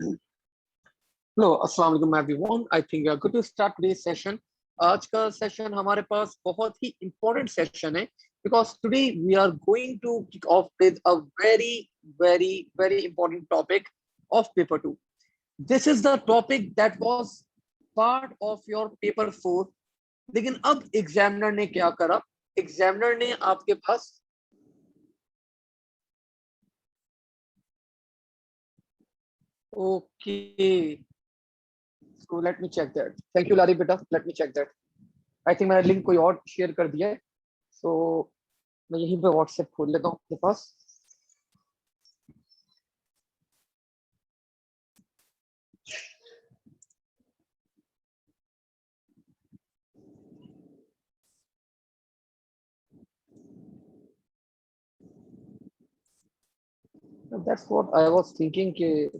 Hello अस्सलाम वालेकुम everyone. I think we are good to start today's session. आज का सेशन हमारे पास बहुत ही इंपॉर्टेंट सेशन है because today we are going to kick off with a very very very important topic of paper 2। This is the topic that was part of your paper 4। लेकिन अब examiner ने क्या करा? एग्जामिनर ने आपके पास okay, so let me check that. Thank you Lari बेटा, let me check that. I think मैंने लिंक कोई और शेयर कर दिया है। सो मैं यहीं पे व्हाट्सएप खोल लेता हूँ अपने पास। That's what I was thinking कि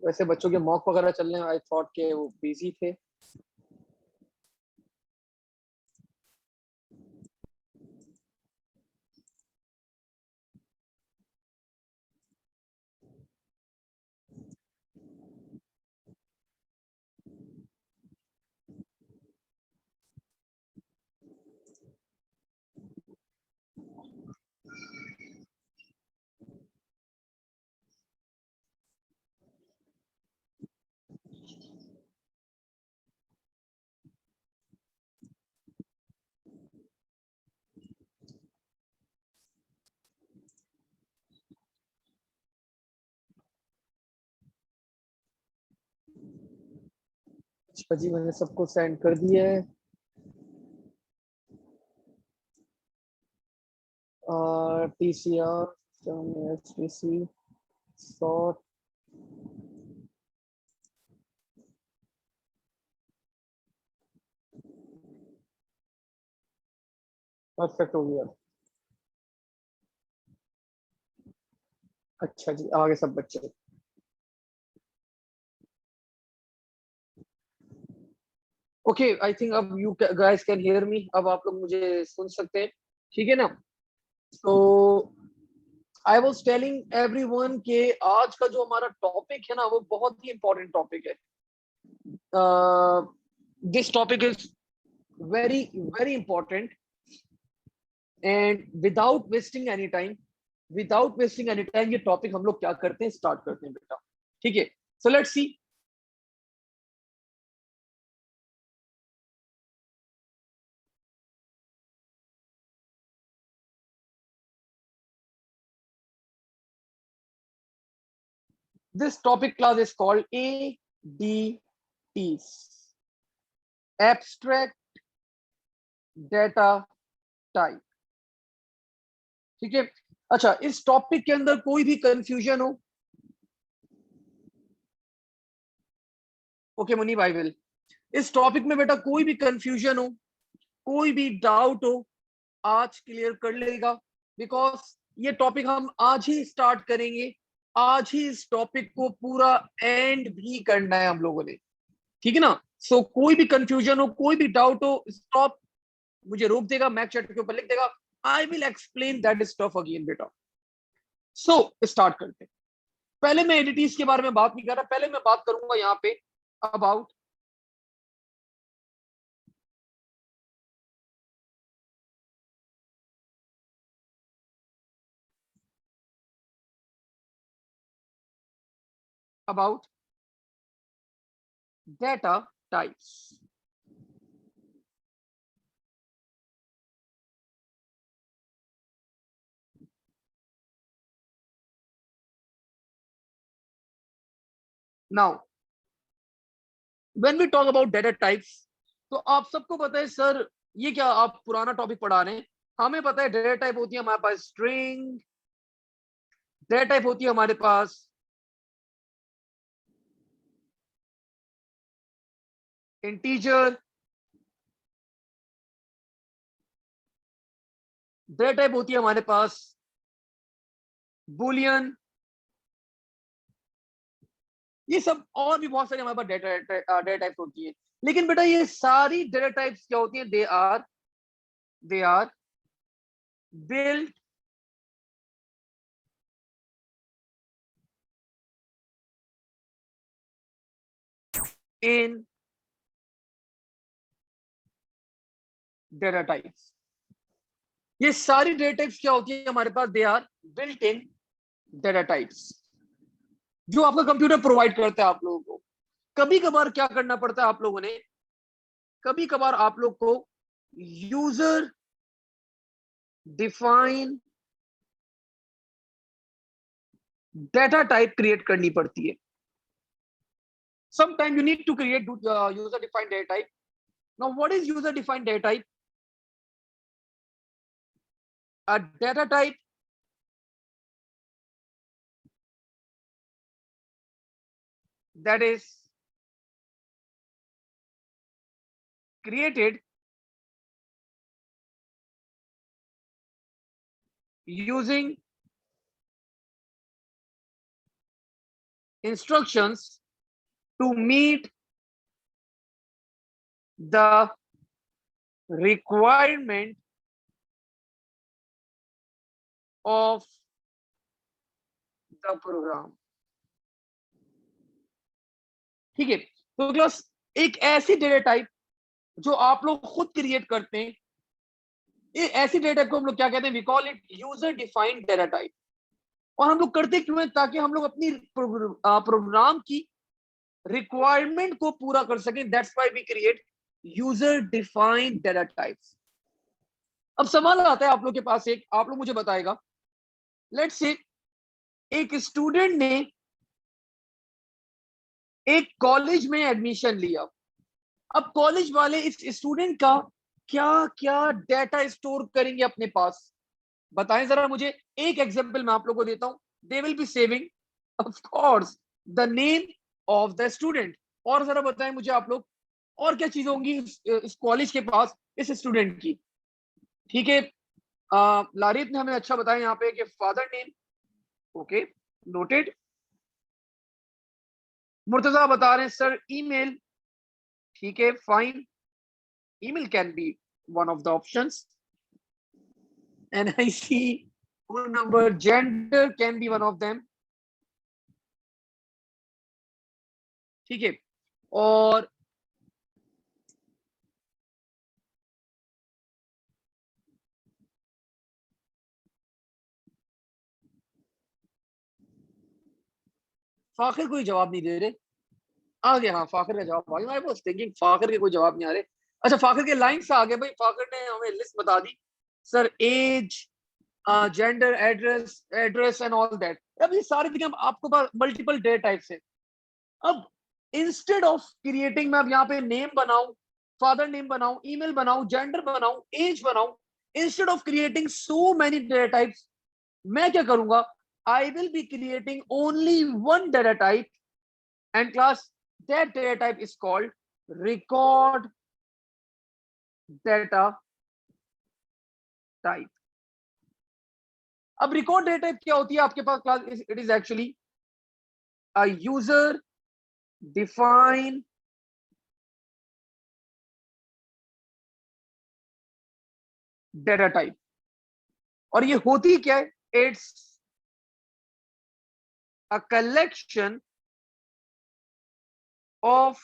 वैसे बच्चों के मॉक वगैरह चल रहे हैं। आई थॉट के वो बिजी थे। अच्छा जी, मैंने सबको सेंड कर दिया है। TCR HTC शॉर्ट परफेक्ट हो गया। अच्छा जी, आगे सब बच्चे ओके। आई थिंक अब you guys can hear me. अब आप लोग मुझे सुन सकते हैं, ठीक है ना? तो आई वाज टेलिंग एवरीवन के आज का जो हमारा टॉपिक है ना, वो बहुत ही इंपॉर्टेंट टॉपिक है। This topic is very very important and without wasting any time ये टॉपिक हम लोग क्या करते हैं, स्टार्ट करते हैं बेटा। ठीक है, so let's see this topic class is called ADTs, abstract data type. ठीक है। अच्छा, इस टॉपिक के अंदर कोई भी कंफ्यूजन हो? Okay Munib, I will. इस टॉपिक में बेटा कोई भी कंफ्यूजन हो, कोई भी डाउट हो, आज क्लियर कर लेगा। बिकॉज ये टॉपिक हम आज ही स्टार्ट करेंगे। आज ही इस टॉपिक को पूरा एंड भी करना है हम लोगों ने। ठीक है ना? सो कोई भी कंफ्यूजन हो, कोई भी डाउट हो, स्टॉप, मुझे रोक देगा, मैक चैट के ऊपर लिख देगा। I will explain that stuff again बेटा। सो स्टार्ट करते हैं। पहले मैं एडिटिस के बारे में बात नहीं कर रहा, पहले मैं बात करूंगा यहाँ पे about about data types. Now when we talk about data types, तो आप सबको पता है सर, ये क्या आप पुराना टॉपिक पढ़ा रहे हैं? हमें पता है डेटा टाइप होती है हमारे पास स्ट्रिंग, डेटा टाइप होती है हमारे पास इंटीजर, डेटा टाइप होती है हमारे पास बुलियन। ये सब और भी बहुत सारे हमारे पास डेटा टाइप्स होती है। लेकिन बेटा ये सारी डेटा टाइप्स क्या होती है? They are built in data types. ये सारी डेटा टाइप्स क्या होती है हमारे पास? They are built in data types, जो आपका कंप्यूटर प्रोवाइड करता है आप लोगों को। कभी कभार क्या करना पड़ता है आप लोगों ने, कभी कभार आप लोग को user define data type create करनी पड़ती है। Sometimes you need to create user defined data type. Now what is user defined data type? A data type that is created using instructions to meet the requirement of the program. ठीक है, तो class एक ऐसी data type जो आप लोग खुद create करते हैं, ये ऐसी डेटा टाइप को हम लोग क्या कहते हैं? We call it user defined data type. और हम लोग करते क्यों हैं? ताकि हम लोग अपनी प्रोग्राम की रिक्वायरमेंट को पूरा कर सकें। That's why we create user defined data types. अब सवाल आता है आप लोग के पास, एक आप लोग मुझे बताएगा, लेट्स से एक स्टूडेंट ने एक कॉलेज में एडमिशन लिया। अब कॉलेज वाले इस स्टूडेंट का क्या क्या डेटा स्टोर करेंगे अपने पास? बताएं जरा मुझे। एक एग्जांपल मैं आप लोगों को देता हूं। They will be saving of course the name of the student. और जरा बताएं मुझे आप लोग, और क्या चीज होंगी इस कॉलेज के पास इस स्टूडेंट की? ठीक है, लारित ने हमें अच्छा बताया यहाँ पे कि father name, okay noted. Murtaza बता रहे हैं सर ईमेल, ठीक है fine, email can be one of the options. And I see phone number, gender can be one of them. ठीक है, और फाखिर कोई जवाब नहीं दे रहे। आ गया, हाँ फाखिर का जवाब आ गया। आई वाज थिंकिंग फाखिर के कोई जवाब नहीं आ रहे। अच्छा फाखिर के लाइन से आ गए भाई, फाखिर ने हमें लिस्ट बता दी sir, age, gender, address and all that. अब ये सारी चीजें आपको पास मल्टीपल डेटा टाइप्स है। अब इंस्टेड ऑफ क्रिएटिंग मैं अब यहाँ पे नेम बनाऊं, फादर नेम बनाऊं, ईमेल बनाऊं, जेंडर बनाऊं, एज बनाऊं, instead of creating so many data types, मैं क्या करूंगा? I will be creating only one data type, and class that data type is called record data type. अब record data type क्या होती है आपके पास class? It is actually a user define data type. और ये होती क्या है? It's a collection of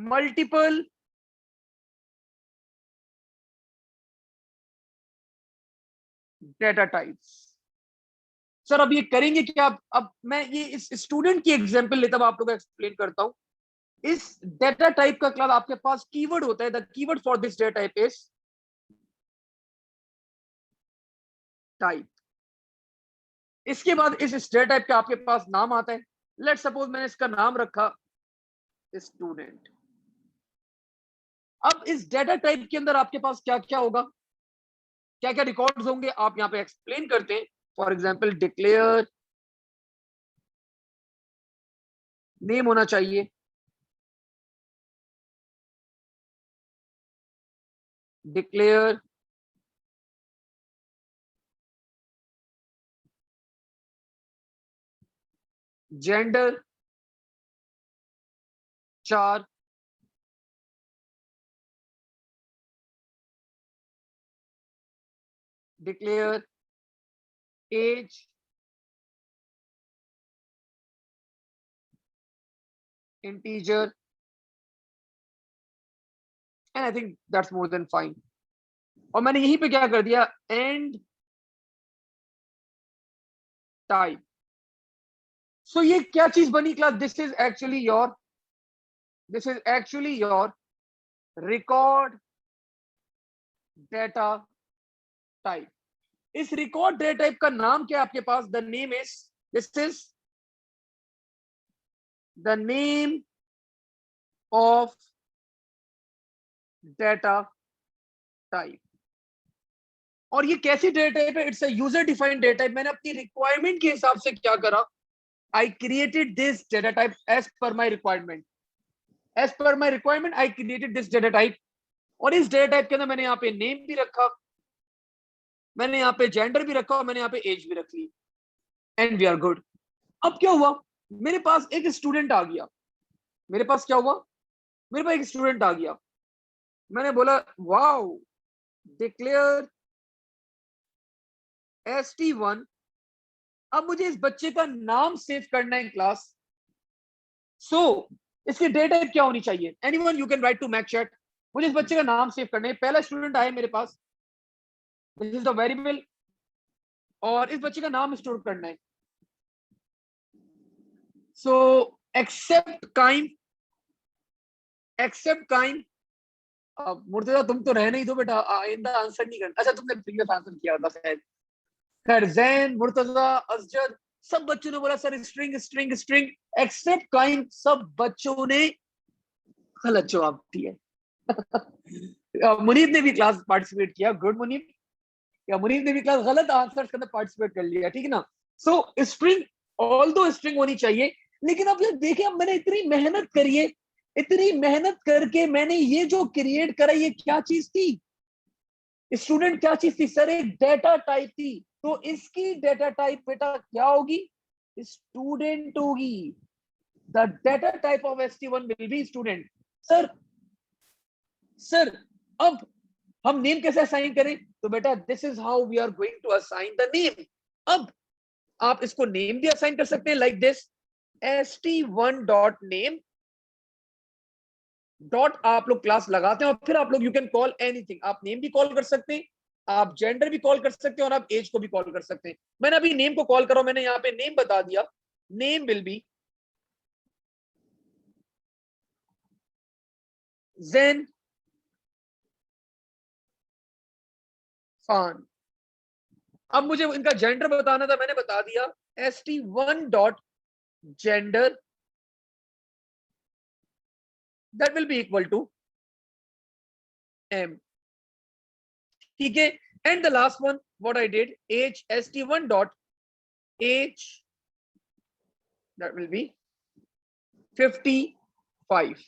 multiple data types. Sir अब ये करेंगे क्या? अब मैं ये इस स्टूडेंट की एग्जांपल लेता हूं, आप लोगों को एक्सप्लेन करता हूं। इस डेटा टाइप का क्लास आपके पास कीवर्ड होता है। The keyword for this data type is type. इसके बाद इस डेटा टाइप का आपके पास नाम आता है। लेट्स सपोज मैंने इसका नाम रखा स्टूडेंट। अब इस डेटा टाइप के अंदर आपके पास क्या क्या होगा, क्या क्या रिकॉर्ड्स होंगे, आप यहाँ पे एक्सप्लेन करते हैं। फॉर एग्जाम्पल डिक्लेयर नेम होना चाहिए, declare gender 4, declare age integer and I think that's more than fine. और मैंने यहीं पे क्या कर दिया, एंड टाइप। सो ये क्या चीज बनी class, this is actually your record data type. इस रिकॉर्ड डेटा टाइप का नाम क्या है आपके पास, the name is, this is the name of data type. और ये कैसी डेटा टाइप है, it's a user defined data type. मैंने अपनी रिक्वायरमेंट के हिसाब से क्या करा, I created this data type as per my requirement, as per my requirement I created this data type. और इस डेटा टाइप के अंदर मैंने यहाँ पे नेम भी रखा, मैंने यहाँ पे जेंडर भी रखा और मैंने यहाँ पे एज भी रख ली, एंड वी आर गुड। अब क्या हुआ, मेरे पास एक स्टूडेंट आ गया, मेरे पास क्या हुआ, मेरे पास एक स्टूडेंट आ गया। मैंने बोला वाओ, डिक्लेयर ST1। अब मुझे इस बच्चे का नाम सेव करना है क्लास। सो इसकी डेट टाइप क्या होनी चाहिए, anyone you can write to Mac chat. मुझे इस बच्चे का नाम सेव करना है, पहला स्टूडेंट आया मेरे पास, दिस इज द वेरिएबल, और इस बच्चे का नाम स्टोर करना है। सो एक्सेप्ट काइंड, मुर्तजा तुम तो रहने ही दो बेटा, आइंदा आंसर नहीं करना। अच्छा तुमने प्रीवियस आंसर किया था शायद। खैर, जैन, मुर्तजा, असजद, सब बच्चों ने बोला sir string string string, except kind सब बच्चों ने गलत जवाब दिया। मुनीब ने भी क्लास पार्टिसिपेट किया, गुड मुनीब। या मुनीब ने भी क्लास गलत आंसर के अंदर पार्टिसिपेट कर लिया, ठीक है ना। सो स्ट्रिंग, ऑल दो स्ट्रिंग होनी चाहिए। लेकिन अब देखिए, अब मैंने इतनी मेहनत करी है, इतनी मेहनत करके मैंने ये जो क्रिएट करा, ये क्या चीज थी, स्टूडेंट क्या चीज थी सर, एक डेटा टाइप थी। तो इसकी डेटा टाइप बेटा क्या होगी, स्टूडेंट होगी। The data type of ST1 will be student. Sir sir अब हम नेम कैसे असाइन करें, तो बेटा this is how we are going to assign the name. अब आप इसको नेम भी असाइन कर सकते हैं, like this ST1 dot name dot, आप लोग क्लास लगाते हैं और फिर आप लोग यू कैन कॉल एनीथिंग, आप नेम भी कॉल कर सकते हैं, आप जेंडर भी कॉल कर सकते हैं, और आप एज को भी कॉल कर सकते हैं। मैंने अभी नेम को कॉल करा, मैंने यहाँ पे नेम बता दिया, नेम विल बी ज़ैन खान। अब मुझे इनका जेंडर बताना था, मैंने बता दिया ST1 dot gender, that will be equal to M, ठीक है। And the last one what I did, age, ST1 dot age, that will be 55,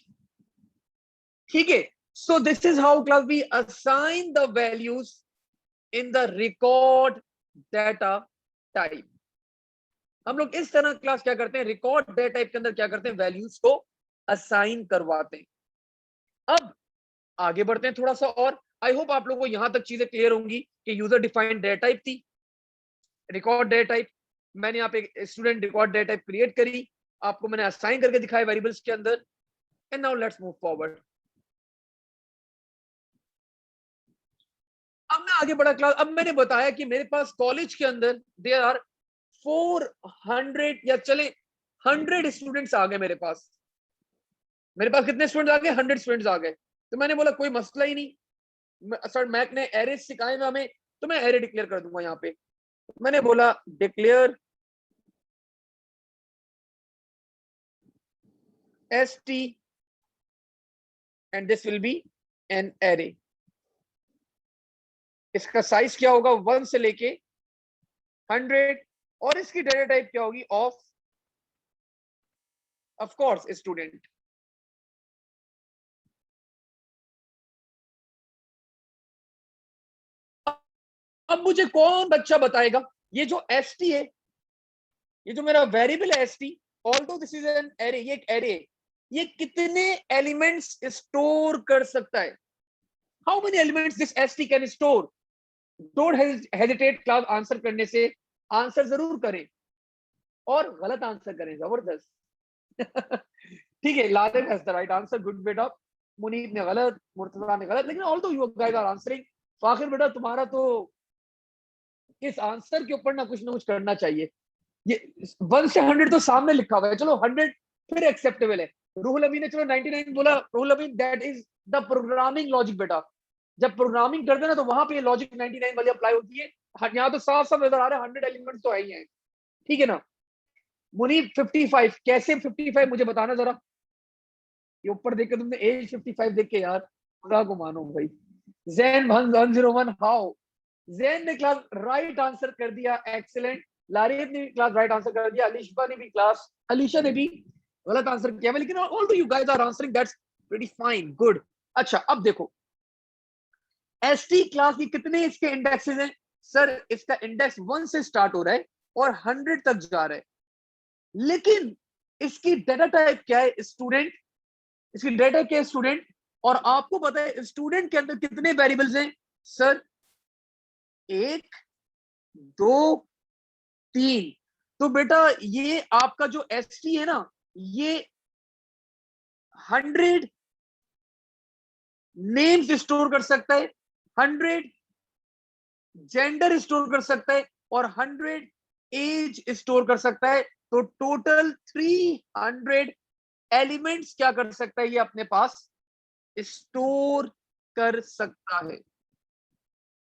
ठीक है। So this is how class we assign the values in the record data type. हम लोग इस तरह class क्या करते हैं, रिकॉर्ड डेटा टाइप के अंदर क्या करते हैं, वैल्यूज को असाइन करवाते हैं। अब आगे बढ़ते हैं थोड़ा सा और। आई होप आप लोगों को यहां तक चीजें क्लियर होंगी कि यूजर डिफाइंड डेटा टाइप थी, रिकॉर्ड डेटा टाइप, मैंने यहाँ पे student record data type create करी, आपको मैंने असाइन करके दिखाया वेरिएबल्स के अंदर। And now let's move forward. अब मैं आगे बढ़ा क्लास। अब मैंने बताया कि मेरे पास कॉलेज के अंदर देयर आर 400 या चले 100 स्टूडेंट्स आ गए मेरे पास। मेरे पास कितने स्टूडेंट्स आ गए, 100 स्टूडेंट्स आ गए। तो मैंने बोला कोई मसला ही नहीं, सर मैक ने एरे सिखाए में हमें, तो मैं एरे डिक्लेयर कर दूंगा यहाँ पे। मैंने बोला declare ST and this will be an array. इसका साइज क्या होगा, 1 से लेके 100, और इसकी डेटा टाइप क्या होगी, ऑफ कोर्स स्टूडेंट। अब मुझे कौन बच्चा बताएगा, ये जो ST है, ये जो मेरा वेरिएबल है ST, although this is an array, ये एक एरे, ये कितने एलिमेंट्स स्टोर कर सकता है, how many elements this ST can store. Don't hesitate class answer करने से, आंसर जरूर करें और गलत आंसर करें, जबरदस्त। ठीक है, Laden has the right answer, good बेटा। मुनीब ने गलत, मुर्तजा ने गलत, लेकिन all though you guys are answering. Fakhir बेटा तुम्हारा तो इस आंसर के ऊपर ना कुछ करना चाहिए। ये 1 से 100 तो सामने लिखा हुआ है, चलो 100 फिर एक्सेप्टेबल है। रूहुल अमीन ने चलो 99 बोला, Ruhul Amin that is the programming logic बेटा। जब प्रोग्रामिंग करते हैं ना तो वहां पे लॉजिक 99 वाली अप्लाई होती है। यहाँ तो साफ साफ नजर आ रहा है 100 एलिमेंट्स तो है ही है, ठीक है ना। मुनीब 55 कैसे 55 मुझे बताना जरा। ये ऊपर देख के तुमने एज 55 देख के यार खुदा को मानो भाई। जैन 101 हाउ, जैन ने क्लास राइट आंसर कर दिया, एक्सीलेंट। लारियत ने भी क्लास राइट आंसर कर दिया, अलिशा ने भी क्लास, अलीशा ने भी गलत आंसर किया, लेकिन all though you guys are answering, that's pretty fine, good. अच्छा अब देखो एसटी क्लास की कितने इसके इंडेक्सेस हैं। सर इसका इंडेक्स 1 से स्टार्ट हो रहा है और 100 तक जा रहा है, लेकिन इसकी डेटा टाइप क्या है, स्टूडेंट। इसकी डेटा क्या है, स्टूडेंट। और आपको पता है स्टूडेंट के अंदर कितने वेरिएबल्स हैं सर, 1 2 3। तो बेटा ये आपका जो एसटी है ना, ये 100 नेम्स स्टोर कर सकता है, 100 जेंडर स्टोर कर सकता है और 100 एज स्टोर कर सकता है। तो टोटल 300 एलिमेंट्स क्या कर सकता है ये अपने पास स्टोर कर सकता है।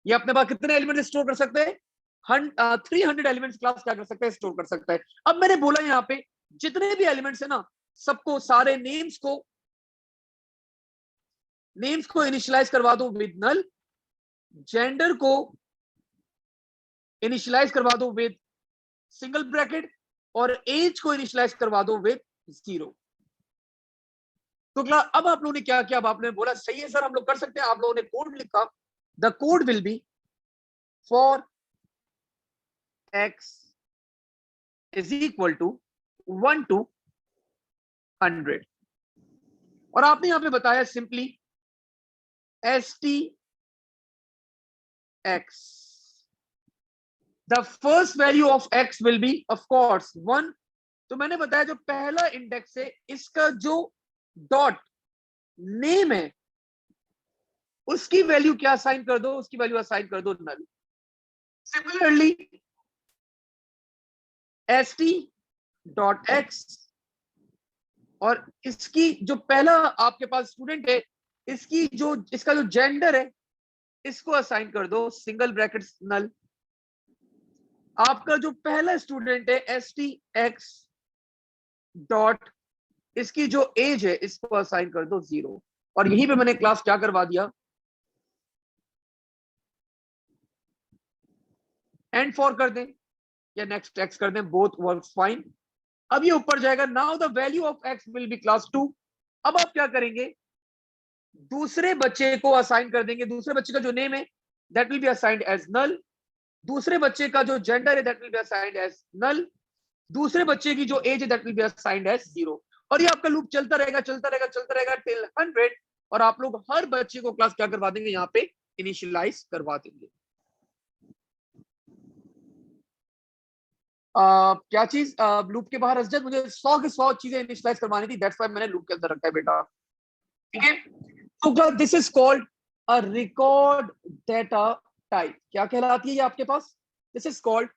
ये अपने पास कितने एलिमेंट स्टोर कर सकते हैं, 300 एलिमेंट्स क्लास क्या कर सकता है, स्टोर कर सकता है। अब मैंने बोला यहाँ पे जितने भी एलिमेंट्स है ना, सबको सारे नेम्स को इनिशियलाइज करवा दो विद नल, जेंडर को इनिशियलाइज करवा दो विद सिंगल ब्रैकेट और एज को इनिशियलाइज करवा दो विद 0। तो अब आप लोगों ने क्या किया, अब आपने बोला सही है सर हम लोग कर सकते हैं, आप लोगों ने कोड लिखा, the code will be for x is equal to 1 to 100 और आपने यहां पे बताया simply st x, the first value of x will be of course 1। तो मैंने बताया जो पहला इंडेक्स है इसका जो डॉट नेम है उसकी वैल्यू क्या असाइन कर दो, उसकी वैल्यू असाइन कर दो नल। सिमिलरली st डॉट x और इसकी जो पहला आपके पास स्टूडेंट है इसका जो जेंडर है इसको असाइन कर दो सिंगल ब्रैकेट नल। आपका जो पहला स्टूडेंट है stx डॉट इसकी जो एज है इसको असाइन कर दो 0। और यहीं पे मैंने क्लास क्या करवा दिया, एंड फॉर कर दें या नेक्स्ट एक्स कर दें, बोथ वर्क्स फाइन। अब ये ऊपर जाएगा, now the value of x will be class 2। अब आप क्या करेंगे, दूसरे बच्चे को असाइन कर देंगे, दूसरे बच्चे का जो नेम है that will be assigned as null, दूसरे बच्चे का जो जेंडर है that will be assigned as null, दूसरे बच्चे की जो एज है that will be assigned as 0। और ये आपका लूप चलता रहेगा टिल 100 और आप लोग हर बच्चे को क्लास क्या करवा देंगे, यहाँ पे इनिशियलाइज करवा देंगे। क्या चीज लूप के बाहर असजद, मुझे 100 की 100 चीजें इनिशियलाइज करवानी थी, दैट्स व्हाई मैंने लूप के अंदर रखा है बेटा, ठीक है। तो this is called a record data type. क्या कहलाती है ये आपके पास, this is called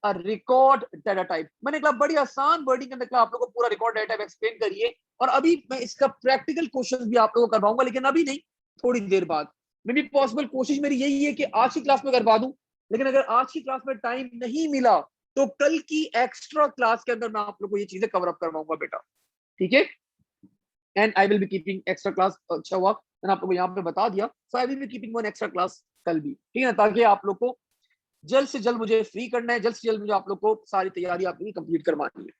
a record data type. मैंने कहा बड़ी आसान वर्डिंग के अंदर आप लोगों को पूरा रिकॉर्ड डेटा टाइप एक्सप्लेन करिए और अभी मैं इसका प्रैक्टिकल क्वेश्चन भी आप लोगों को करवाऊंगा, लेकिन अभी नहीं, थोड़ी देर बाद। मे बी पॉसिबल, कोशिश मेरी यही है कि आज की क्लास में करवा दूं, लेकिन अगर आज की क्लास में टाइम नहीं मिला तो कल की एक्स्ट्रा क्लास के अंदर मैं आप लोगों को ये चीजें कवर अप करवाऊंगा बेटा, ठीक है। And I will be keeping extra class, अच्छा हुआ मैंने आप लोगों को यहाँ पे बता दिया, so I will be keeping one extra class कल भी, ठीक है ना, ताकि आप लोग को जल्द से जल्द मुझे फ्री करना है, जल्द से जल्द मुझे आप लोग को सारी तैयारी आपकी कंप्लीट करवानी है।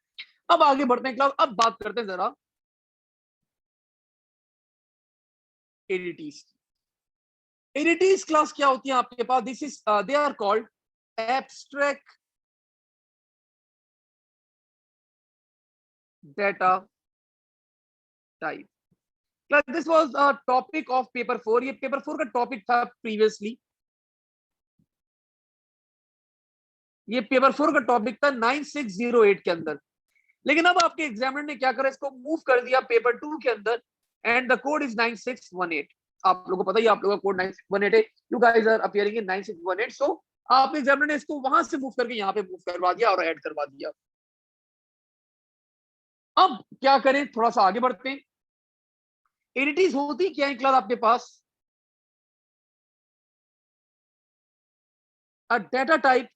अब आगे बढ़ते हैं क्लास, अब बात करते हैं जरा एडिटीज। एडिटीज क्लास क्या होती है आपके पास, this is they are called abstract data type. This was a topic of paper 4, ये पेपर 4 का टॉपिक था प्रीवियसली, ये पेपर 4 का टॉपिक था 9608 के अंदर। लेकिन अब आपके एग्जामिनर ने क्या करा, इसको मूव कर दिया पेपर 2 के अंदर एंड द कोड इज 9618। आप लोगों को पता ही, आप लोगों का कोड 9618 है। You guys are appearing in 9618। So आप एग्जामिनर ने इसको वहां से मूव करके यहाँ पे मूव करवा दिया और ऐड करवा दिया। अब क्या करें, थोड़ा सा आगे बढ़ते हैं। एडिटीज होती क्या है क्लास आपके पास? A data type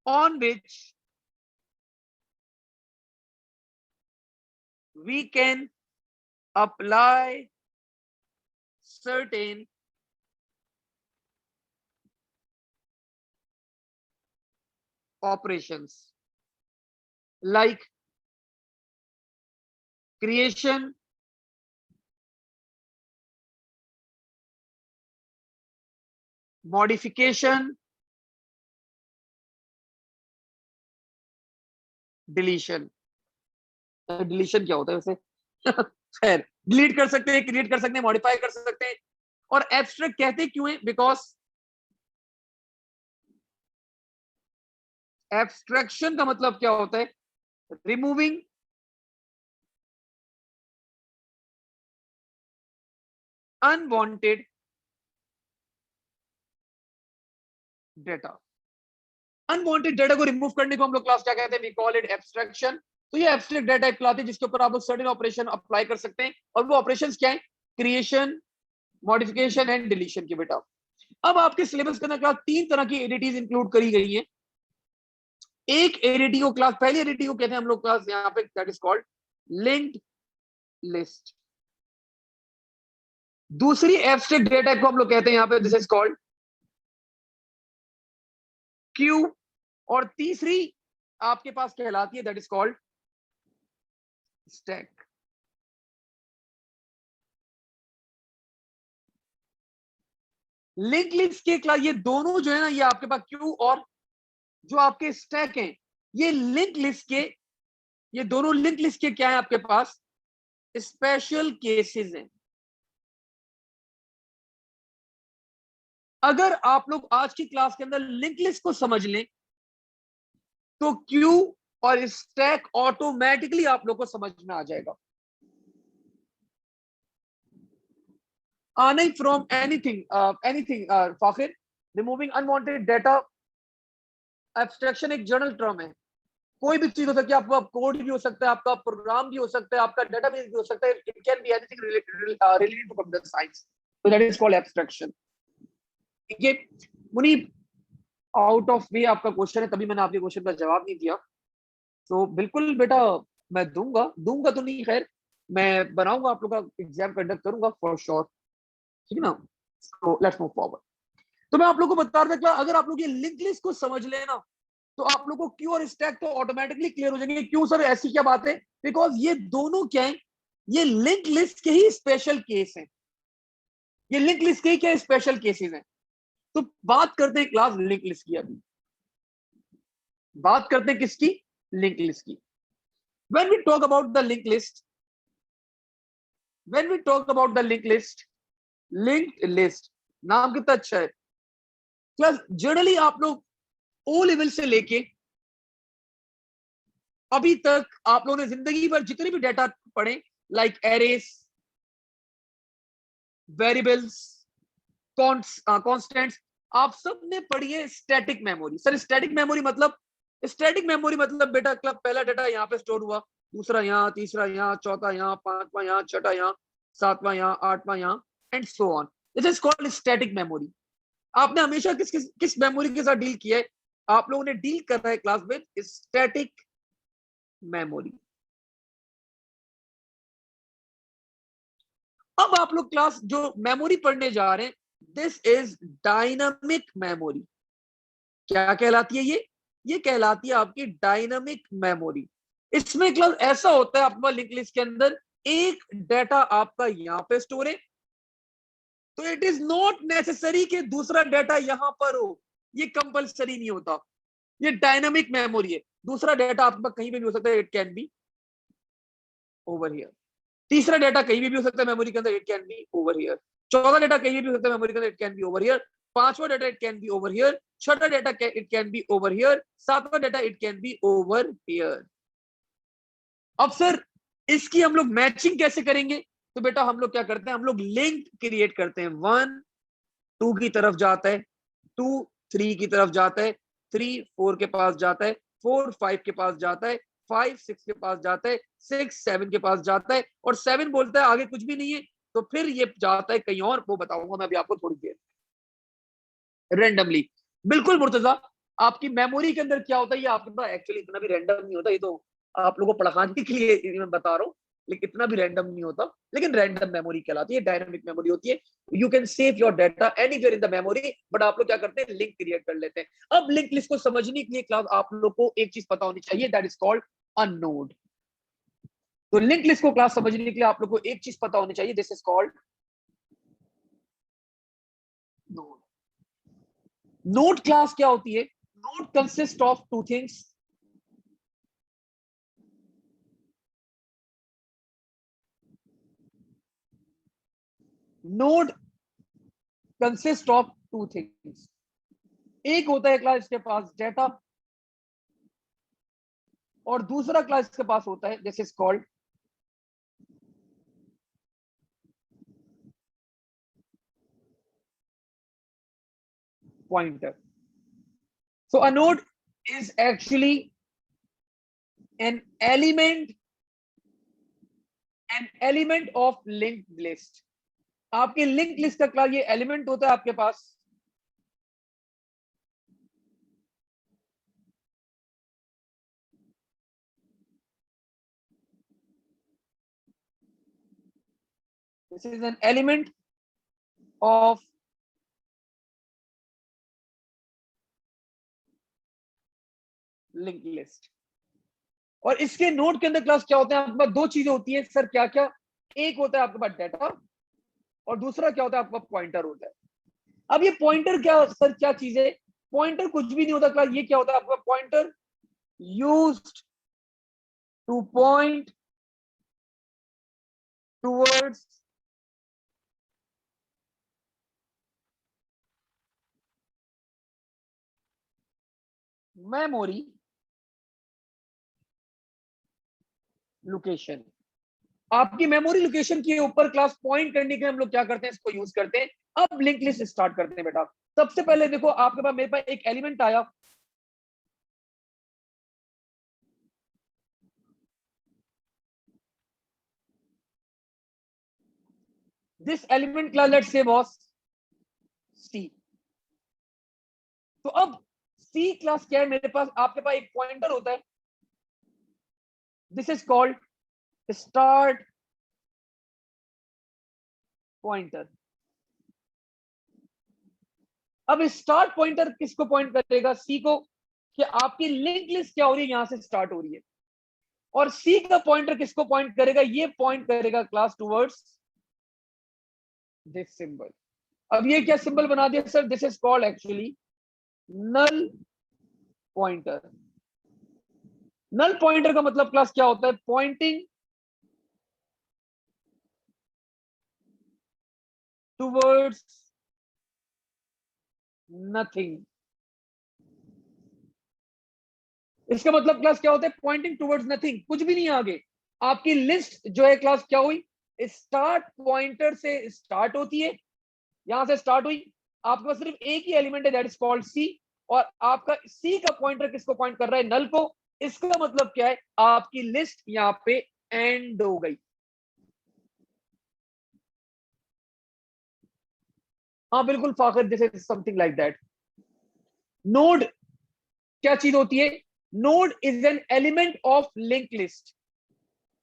on which we can apply certain operations like creation, modification, deletion। Deletion क्या होता है वैसे? खैर, डिलीट कर सकते हैं, क्रिएट कर सकते हैं, मॉडिफाई कर सकते हैं। और एब्स्ट्रैक्ट कहते क्यों है? बिकॉज एब्स्ट्रैक्शन का मतलब क्या होता है? Removing unwanted data. Unwanted data को रिमूव करने को हम लोग क्लास क्या कहते हैं? We call it abstraction. तो ये एब्स्ट्रैक्ट डेटा टाइप कहलाती है जिसके ऊपर आप लोग सर्टेन ऑपरेशन अप्लाई कर सकते हैं। और वो ऑपरेशंस क्या है? क्रिएशन, मॉडिफिकेशन एंड डिलीशन की। बेटा अब आपके सिलेबस के अंदर क्लास 3 तरह की एडिटीज इंक्लूड करी गई है। एक एडिटी को क्लास, पहली एडिटी को कहते हैं हम लोग क्लास यहाँ पे, that is called linked list. दूसरी एब्स्ट्रैक्ट डेटा टाइप को हम लोग कहते हैं यहाँ पे, दिस इज कॉल्ड क्यू। और तीसरी आपके पास कहलाती है, that is called stack. Link list के क्लास, ये दोनों जो है ना, ये आपके पास क्यू और जो आपके स्टैक हैं, ये लिंक लिस्ट के, ये दोनों लिंक लिस्ट के क्या है आपके पास? स्पेशल केसेस हैं। अगर आप लोग आज की क्लास के अंदर लिंक लिस्ट को समझ लें तो क्यू और स्टैक ऑटोमेटिकली आप लोग को समझ में आ जाएगा। Earning from anything Fakhir, removing unwanted data. Abstraction एक जनरल टर्म है, कोई भी चीज हो सकती है। आपका कोड भी हो सकता है, आपका प्रोग्राम भी हो सकता है, आपका डेटाबेस भी हो सकता है। It can be anything related to computer science, तो दैट इज कॉल्ड एब्स्ट्रैक्शन। ठीक है मुनीब, आउट ऑफ वे आपका क्वेश्चन है, तभी मैंने आपके क्वेश्चन का जवाब नहीं दिया। तो बिल्कुल बेटा मैं दूंगा, दूंगा तो नहीं, खैर मैं बनाऊंगा, आप लोग का एग्जाम कंडक्ट करूंगा फॉर श्योर। ठीक है ना? तो लेट्स मूव फॉरवर्ड। तो मैं आप लोग को बता रहा था, अगर आप लोग ये लिंक लिस्ट को समझ लेना तो आप लोग को क्यू और स्टैक तो ऑटोमेटिकली क्लियर हो जाएंगे। क्यों सर, ऐसी क्या बात है? बिकॉज ये दोनों क्या है? ये लिंक लिस्ट के ही स्पेशल केस हैं। ये लिंक लिस्ट के क्या स्पेशल केसेस हैं? तो बात करते हैं क्लास लिंक लिस्ट की। अभी बात करते हैं किसकी? लिंक लिस्ट की। when we talk about the linked list when we talk about the linked list, नाम कितना अच्छा है। क्लास जनरली आप लोग ओ लेवल से लेके अभी तक आप लोगों ने जिंदगी भर जितने भी डेटा पढ़े, लाइक एरेस, वेरिएबल्स, कांस्टेंट्स, आप सब ने पढ़ी है static memory. Sir static memory मतलब? स्टैटिक मेमोरी मतलब बेटा क्लब पहला डेटा यहाँ पे स्टोर हुआ, दूसरा यहाँ, तीसरा यहाँ, चौथा यहाँ, पांचवा यहाँ, छठा यहाँ, सातवां यहाँ, आठवां यहाँ and so on. This is called static memory. आपने हमेशा किस मेमोरी के साथ डील किया है? आप लोगों ने डील कर रहा है क्लास में स्टैटिक मेमोरी। अब आप लोग क्लास जो मेमोरी पढ़ने जा रहे हैं, दिस इज डायनामिक मेमोरी। क्या कहलाती है ये कहलाती है आपकी डायनामिक मेमोरी। इसमें क्लास ऐसा होता है आपका लिंक लिस्ट के अंदर, एक डेटा आपका यहां पे स्टोर है, तो इट इज नॉट नेसेसरी कि दूसरा डेटा यहां पर हो, ये कंपलसरी नहीं होता। ये डायनामिक मेमोरी है, दूसरा डेटा आपके पास कहीं पे भी हो सकता है, it can be over here. तीसरा डेटा कहीं भी हो सकता है मेमोरी के अंदर, it can be over here. चौथा डेटा कहीं भी हो सकता है मेमोरी के अंदर, it can be over here. पांचवा डेटा it can be over here. छठा डेटा it can be over here. सातवां डेटा it can be over here. अब सर इसकी हम लोग मैचिंग कैसे करेंगे? तो बेटा हम लोग क्या करते हैं, हम लोग लिंक क्रिएट करते हैं। 1 2 की तरफ जाता है, 2 3 की तरफ जाता है, 3 4 के पास जाता है, 4 5 के पास जाता है, 5 6 के पास जाता है, 6 7 के पास जाता है, और 7 बोलता है आगे कुछ भी नहीं है, तो फिर ये जाता है कहीं और, वो बताऊंगा मैं अभी आपको थोड़ी देर, रेंडमली। बिल्कुल मुर्तजा, आपकी मेमोरी के अंदर क्या होता है ये आपके पास एक्चुअली इतना भी रैंडम नहीं होता, ये तो आप लोगों को पढ़ाने के लिए मैं बता रहा हूँ, लेकिन इतना भी रैंडम नहीं होता, लेकिन रैंडम मेमोरी कहलाती है, डायनामिक मेमोरी होती है। You can save your data anywhere in the memory, but आप लोग क्या करते हैं, लिंक क्रिएट कर लेते हैं। अब लिंक लिस्ट को समझने के लिए क्लास आप लोग को एक चीज पता होनी चाहिए, that is called a node. तो लिंक लिस्ट को क्लास समझने के लिए आप लोग को एक चीज पता होनी चाहिए, this is called node. Node class क्या होती है? Node consist of two things. Node consist of two things. एक होता है क्लास के पास डेटा, और दूसरा क्लास के पास होता है this is called pointer. So a node is actually an element of linked list. आपके लिंक लिस्ट का क्लास ये एलिमेंट होता है आपके पास। This is an element of link list. और इसके नोड के अंदर क्लास क्या होते हैं, आपके पास दो चीजें होती है सर, क्या क्या? एक होता है आपके पास डेटा, और दूसरा क्या होता है आपका पॉइंटर होता है। अब ये पॉइंटर क्या सर, क्या चीज है? पॉइंटर कुछ भी नहीं होता क्लास, ये क्या होता है आपका pointer? Used two point towards memory location. आपकी मेमोरी लोकेशन के ऊपर क्लास पॉइंट करने के लिए हम लोग क्या करते हैं, इसको यूज करते हैं। अब लिंक लिस्ट स्टार्ट करते हैं बेटा। सबसे पहले देखो आपके पास, मेरे पास एक एलिमेंट आया, this element class let's say was C. तो अब सी क्लास क्या है मेरे पास, आपके पास एक पॉइंटर होता है, this is called start pointer. अब स्टार्ट पॉइंटर किसको पॉइंट करेगा? सी को, कि आपकी लिंक लिस्ट क्या हो रही है, यहां से स्टार्ट हो रही है। और सी का पॉइंटर किसको पॉइंट करेगा? ये पॉइंट करेगा क्लास टूवर्ड्स दिस सिंबल। अब ये क्या सिंबल बना दिया sir? This is called actually null pointer. Null pointer का मतलब क्लास क्या होता है? Pointing towards nothing. इसका मतलब क्लास क्या होता है? पॉइंटिंग टूवर्ड्स नथिंग, कुछ भी नहीं आगे। आपकी लिस्ट जो है क्लास क्या हुई? स्टार्ट पॉइंटर से स्टार्ट होती है, यहां से स्टार्ट हुई, आपके पास सिर्फ एक ही एलिमेंट है दैट इज कॉल्ड सी, और आपका सी का पॉइंटर किसको पॉइंट कर रहा है? नल को। इसका मतलब क्या है? आपकी लिस्ट यहाँ पे एंड हो गई। हाँ बिल्कुल Fakhir, this is something like that. Node क्या चीज होती है? Node is an element of link list.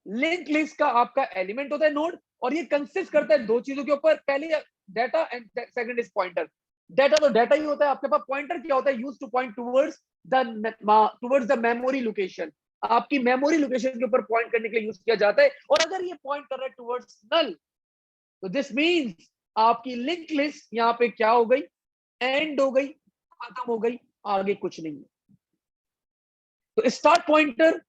Link list का आपका एलिमेंट होता है नोड, और ये कंसिस्ट करता है दो चीजों के ऊपर, पहले data and second is pointer. Data तो डाटा ही होता है आपके पास, पॉइंटर क्या होता है? Use to point towards the memory location. आपकी मेमोरी लोकेशन के ऊपर पॉइंट करने के लिए यूज किया जाता है। और अगर ये पॉइंट कर रहा है टूवर्ड्स नल, तो दिस मींस आपकी लिंक लिस्ट यहाँ पे क्या हो गई? एंड हो गई, खत्म हो गई, आगे कुछ नहीं है। तो स्टार्ट पॉइंटर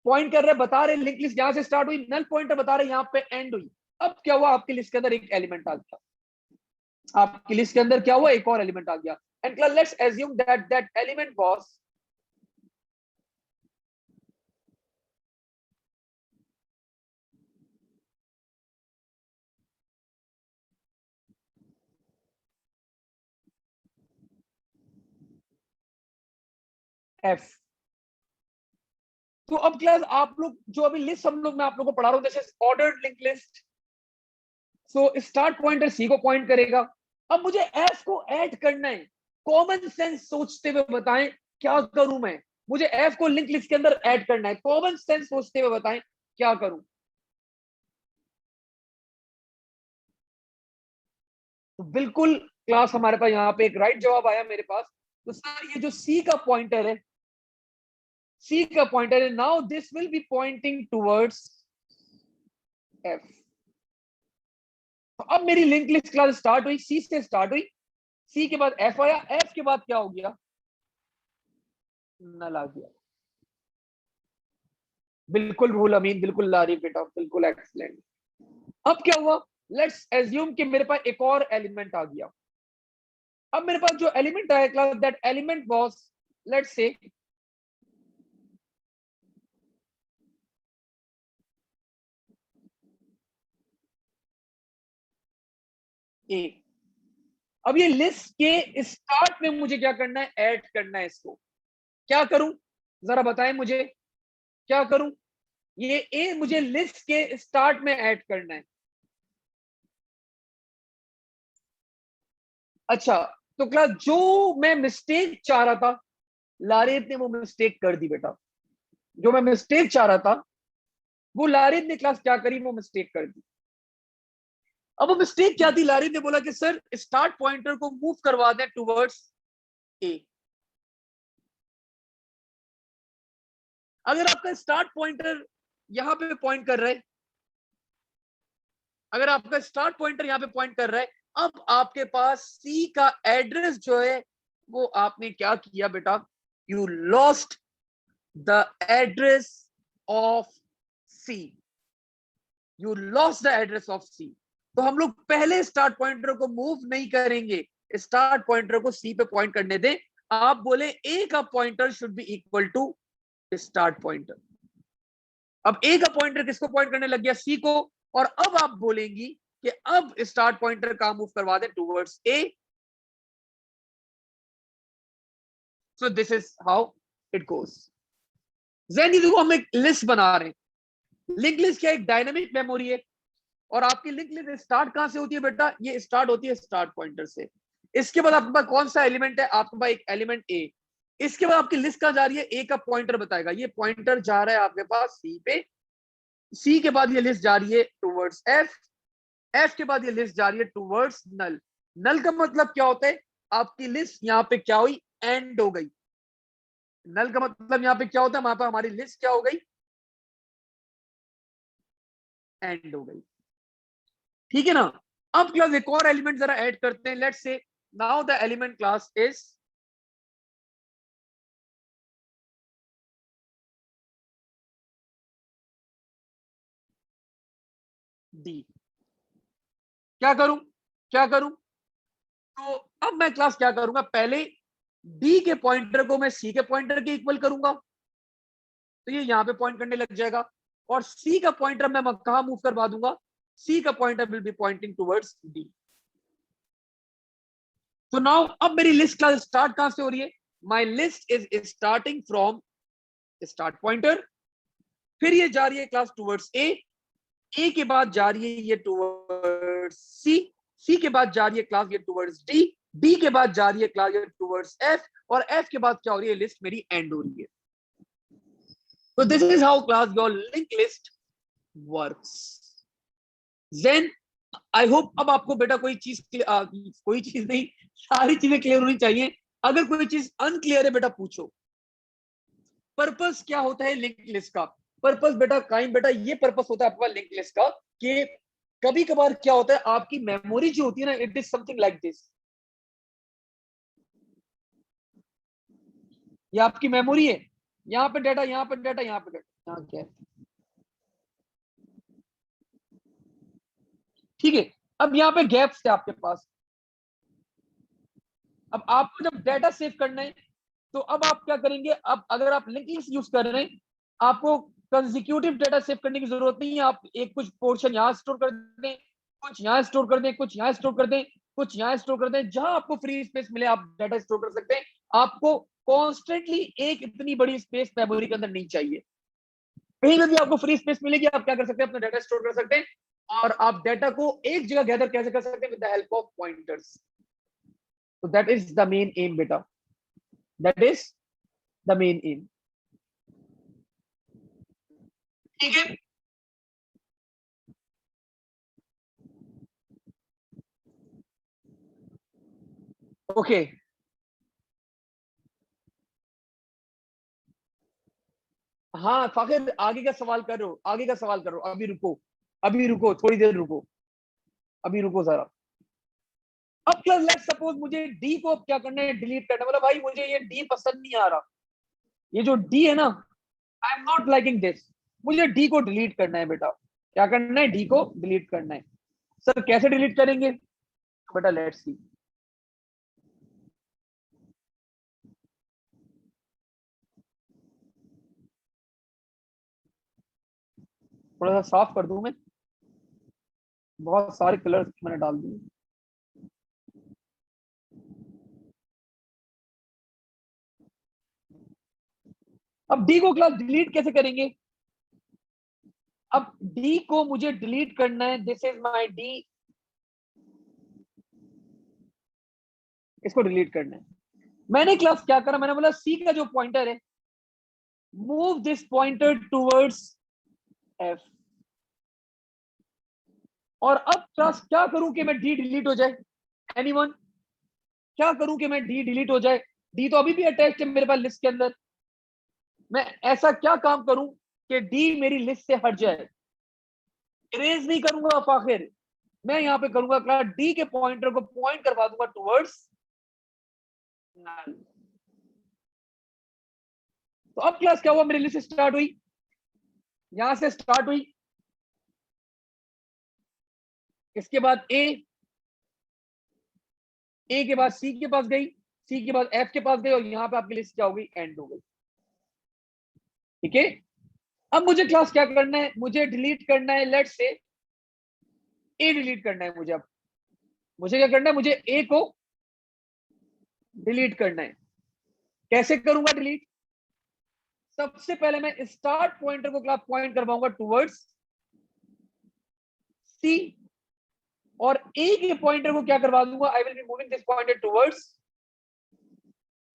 पॉइंट कर रहे, बता रहे लिंक लिस्ट यहां से स्टार्ट हुई, नल पॉइंटर बता रहे यहां पे एंड हुई। अब क्या हुआ? आपकी लिस्ट के अंदर एक एलिमेंट आ गया, आपकी लिस्ट के अंदर क्या हुआ? एक और एलिमेंट आ गया। And let's assume that that element was F. तो अब क्लास आप लोग जो अभी लिस्ट हम लोग मैं आप लोग को पढ़ा रहा हूँ, this is ordered link list. So start pointer C को पॉइंट करेगा। अब मुझे एफ को ऐड करना है, कॉमन सेंस सोचते हुए बताएं क्या करूं मैं। मुझे एफ को लिंक लिस्ट के अंदर ऐड करना है, कॉमन सेंस सोचते हुए बताएं क्या करूं। तो बिल्कुल क्लास हमारे पास यहाँ पे एक राइट जवाब आया मेरे पास। तो सर ये जो सी का पॉइंटर है, सी का पॉइंटर है, now this will be pointing towards F. तो अब मेरी लिंक लिस्ट क्लास स्टार्ट हुई, सी से स्टार्ट हुई, सी के बाद एफ आया, एफ के बाद क्या हो गया, नल आ गया। बिल्कुल रूल अमीन, बिल्कुल लारी बेटा, बिल्कुल एक्सलेंट। अब क्या हुआ, लेट्स एज्यूम कि मेरे पास एक और एलिमेंट आ गया। अब मेरे पास जो एलिमेंट आया class, that element was let's say A. अब ये लिस्ट के स्टार्ट में मुझे क्या करना है, ऐड करना है इसको। क्या करूं, जरा बताएं मुझे क्या करूं। ये ए मुझे लिस्ट के स्टार्ट में ऐड करना है। अच्छा, तो क्लास जो मैं मिस्टेक चाह रहा था, लारिब ने वो मिस्टेक कर दी बेटा। जो मैं मिस्टेक चाह रहा था वो लारिब ने क्लास क्या करी, वो मिस्टेक कर दी। अब वो मिस्टेक क्या थी, लारिब ने बोला कि सर स्टार्ट पॉइंटर को मूव करवा दें टुवर्ड्स ए। अगर आपका स्टार्ट पॉइंटर यहां पे पॉइंट कर रहा है, अगर आपका स्टार्ट पॉइंटर यहां पे पॉइंट कर रहा है, अब आपके पास सी का एड्रेस जो है वो आपने क्या किया बेटा, you lost the address of C, you lost the address of C. तो हम लोग पहले स्टार्ट पॉइंटर को मूव नहीं करेंगे, स्टार्ट पॉइंटर को सी पे पॉइंट करने दें। आप बोले ए का pointer should be equal to start pointer. अब ए का पॉइंटर किसको पॉइंट करने लग गया, सी को। और अब आप बोलेंगी कि अब स्टार्ट पॉइंटर का मूव करवा दे towards A. So this is how it goes. Jain देखो हम एक लिस्ट बना रहे हैं। लिंक लिस्ट क्या, एक डायनामिक मेमोरी है। और आपकी लिंक लिस्ट स्टार्ट कहां से होती है बेटा, ये स्टार्ट होती है स्टार्ट पॉइंटर से। इसके बाद आपके पास कौन सा एलिमेंट है, आपके पास एक एलिमेंट ए। इसके बाद आपकी लिस्ट कहां जा रही है, ए का पॉइंटर बताएगा, ये पॉइंटर जा रहा है आपके पास सी पे। सी के बाद ये लिस्ट जा रही है टुवर्ड्स एफ, एफ के बाद ये लिस्ट जा रही है टुवर्ड्स नल। नल का मतलब क्या होता है, आपकी लिस्ट यहाँ पे क्या हुई, एंड हो गई। नल का मतलब यहाँ पे क्या होता है, वहां पर हमारी लिस्ट क्या हो गई, एंड हो गई। ठीक है ना। अब क्लास एक और एलिमेंट जरा ऐड करते हैं। Let's say now the element class is D. क्या करूं, क्या करूं, तो अब मैं क्लास क्या करूंगा, पहले डी के पॉइंटर को मैं सी के पॉइंटर के इक्वल करूंगा, तो ये यहां पे पॉइंट करने लग जाएगा। और सी का पॉइंटर मैं कहां मूव करवा दूंगा, सी का pointer will be pointing towards D. तो नाउ अब मेरी लिस्ट क्लास स्टार्ट कहां से हो रही है, my list is starting from start pointer, फिर ये जा रही है क्लास टुवर्ड्स ए, ए के बाद जा रही है ये टुवर्ड्स सी, सी के बाद जा रही है क्लास ये टुवर्ड्स डी, डी के बाद जा रही है क्लास ये टुवर्ड्स एफ, और एफ के बाद क्या हो रही है, लिस्ट मेरी एंड हो रही है। तो this is how class your link list works. Then I hope अब आपको बेटा कोई चीज नहीं, सारी चीजें क्लियर होनी चाहिए। अगर कोई चीज अनक्लियर है बेटा पूछो। पर्पस क्या होता है लिंक लिस्ट का, पर्पस बेटा काइम बेटा ये पर्पस होता है आपका लिंक लिस्ट का, कि कभी कभार क्या होता है आपकी मेमोरी जो होती है ना, it is something like this. ये आपकी मेमोरी है, यहाँ पे डाटा, यहाँ पे डाटा, यहाँ पे डाटा, यहाँ क्या है, ठीक है। अब यहाँ पे गैप्स है आपके पास। अब आपको जब डाटा सेव करना है तो अब आप क्या करेंगे, अब अगर आप लिंक लिस्ट यूज कर रहे हैं, आपको कंसेक्यूटिव डाटा सेव करने की जरूरत नहीं है। आप एक कुछ पोर्शन यहाँ स्टोर कर दें, कुछ यहाँ स्टोर कर दें, कुछ यहाँ स्टोर कर दें, कुछ यहाँ स्टोर कर दें, जहां आपको फ्री स्पेस मिले आप डाटा स्टोर कर सकते हैं। आपको कॉन्स्टेंटली एक इतनी बड़ी स्पेस मेमोरी के अंदर नहीं चाहिए। कहीं भी आपको फ्री स्पेस मिलेगी, आप क्या कर सकते हैं, अपना डाटा स्टोर कर सकते हैं और आप डाटा को एक जगह गैदर कैसे कर सकते हैं, with the help of pointers. तो that is the main aim बेटा, that is the main aim. ठीक है, ओके। हाँ फाखिर, आगे का सवाल करो, आगे का सवाल करो, अभी रुको, अभी रुको, थोड़ी देर रुको, अभी रुको जरा। अब क्लास लेट्स सपोज मुझे डी को अब क्या करना है, डिलीट करना है। मतलब भाई मुझे ये डी पसंद नहीं आ रहा, ये जो डी है ना, I am not liking this, मुझे डी को डिलीट करना है बेटा। क्या करना है, डी को डिलीट करना है। सर कैसे डिलीट करेंगे बेटा, लेट्स सी। थोड़ा सा साफ कर दूं मैं, बहुत सारे कलर्स मैंने डाल दिए। अब डी को क्लास डिलीट कैसे करेंगे, अब डी को मुझे डिलीट करना है, दिस इज माय डी, इसको डिलीट करना है। मैंने क्लास क्या करा, मैंने बोला सी का जो पॉइंटर है, move this pointer towards F. और अब क्लास क्या करूं कि मैं डी डिलीट हो जाए, एनीवन, क्या करूं कि मैं डी डिलीट हो जाए, डी तो अभी भी अटैच्ड है मेरे पास लिस्ट के अंदर। मैं ऐसा क्या काम करूं कि डी मेरी लिस्ट से हट जाए, इरेज नहीं करूंगा फाखिर, मैं यहां पे करूंगा क्लास डी के पॉइंटर को पॉइंट करवा दूंगा टुवर्ड्स नल। तो अब क्लास क्या हुआ, मेरी लिस्ट स्टार्ट हुई, यहां से स्टार्ट हुई, इसके बाद ए के बाद सी के पास गई, सी के बाद एफ के पास गई, और यहां पे आपकी लिस्ट क्या हो गई, एंड हो गई। ठीक है, अब मुझे क्लास क्या करना है, मुझे डिलीट करना है, लेट से ए डिलीट करना है मुझे। अब मुझे क्या करना है, मुझे ए को डिलीट करना है। कैसे करूंगा डिलीट, सबसे पहले मैं स्टार्ट पॉइंटर को क्लास पॉइंट करवाऊंगा टुवर्ड्स सी, और ए के पॉइंटर को क्या करवा दूंगा, I will be moving this pointer towards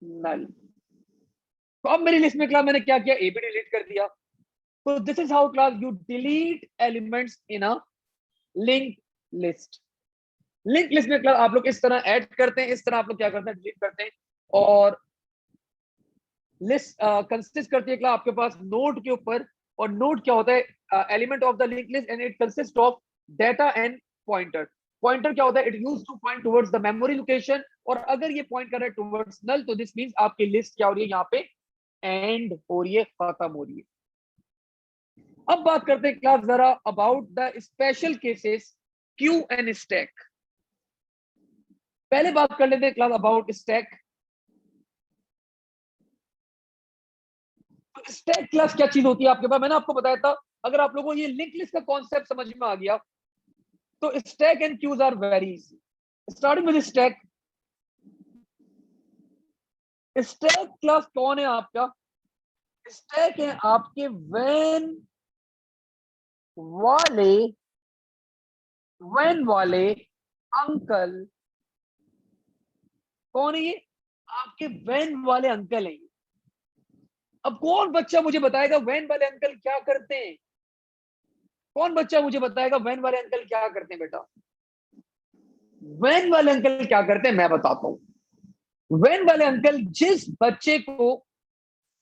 null. तो अब मेरी लिस्ट में क्लास मैंने क्या किया, ए भी डिलीट कर दिया। तो this is how class you delete elements in a link list. Link list में क्लास आप लोग इस तरह ऐड करते हैं, इस तरह आप लोग क्या करते हैं, डिलीट करते हैं। और लिस्ट कंसिस्ट करती है क्लास आपके पास नोड के ऊपर, और नोड क्या होता है, element of the link list, and it consist of data and pointer. Pointer क्या होता है, it use to point towards the memory location, और अगर ये पॉइंट कर रहा है टुवर्ड्स नल, तो दिस मींस आपकी लिस्ट क्या हो रही है, यहाँ पे एंड हो रही है, खत्म हो रही है। अब बात करते हैं क्लास जरा about the special cases Q and stack. पहले बात कर लेते हैं class about stack. Stack class क्या चीज होती है आपके पास, मैंने आपको बताया था, अगर आप लोगों को ये लिंक लिस्ट का कॉन्सेप्ट समझ में आ गया, तो stack and queues are very easy. Starting with stack, stack class कौन है आपका, स्टैक है आपके वैन वाले, वैन वाले अंकल। कौन है ये, आपके वैन वाले अंकल हैं। अब कौन बच्चा मुझे बताएगा वैन वाले अंकल क्या करते हैं, कौन बच्चा मुझे बताएगा वैन वाले अंकल क्या करते हैं बेटा। वैन वाले अंकल क्या करते हैं मैं बताता हूं। वैन वाले अंकल जिस बच्चे को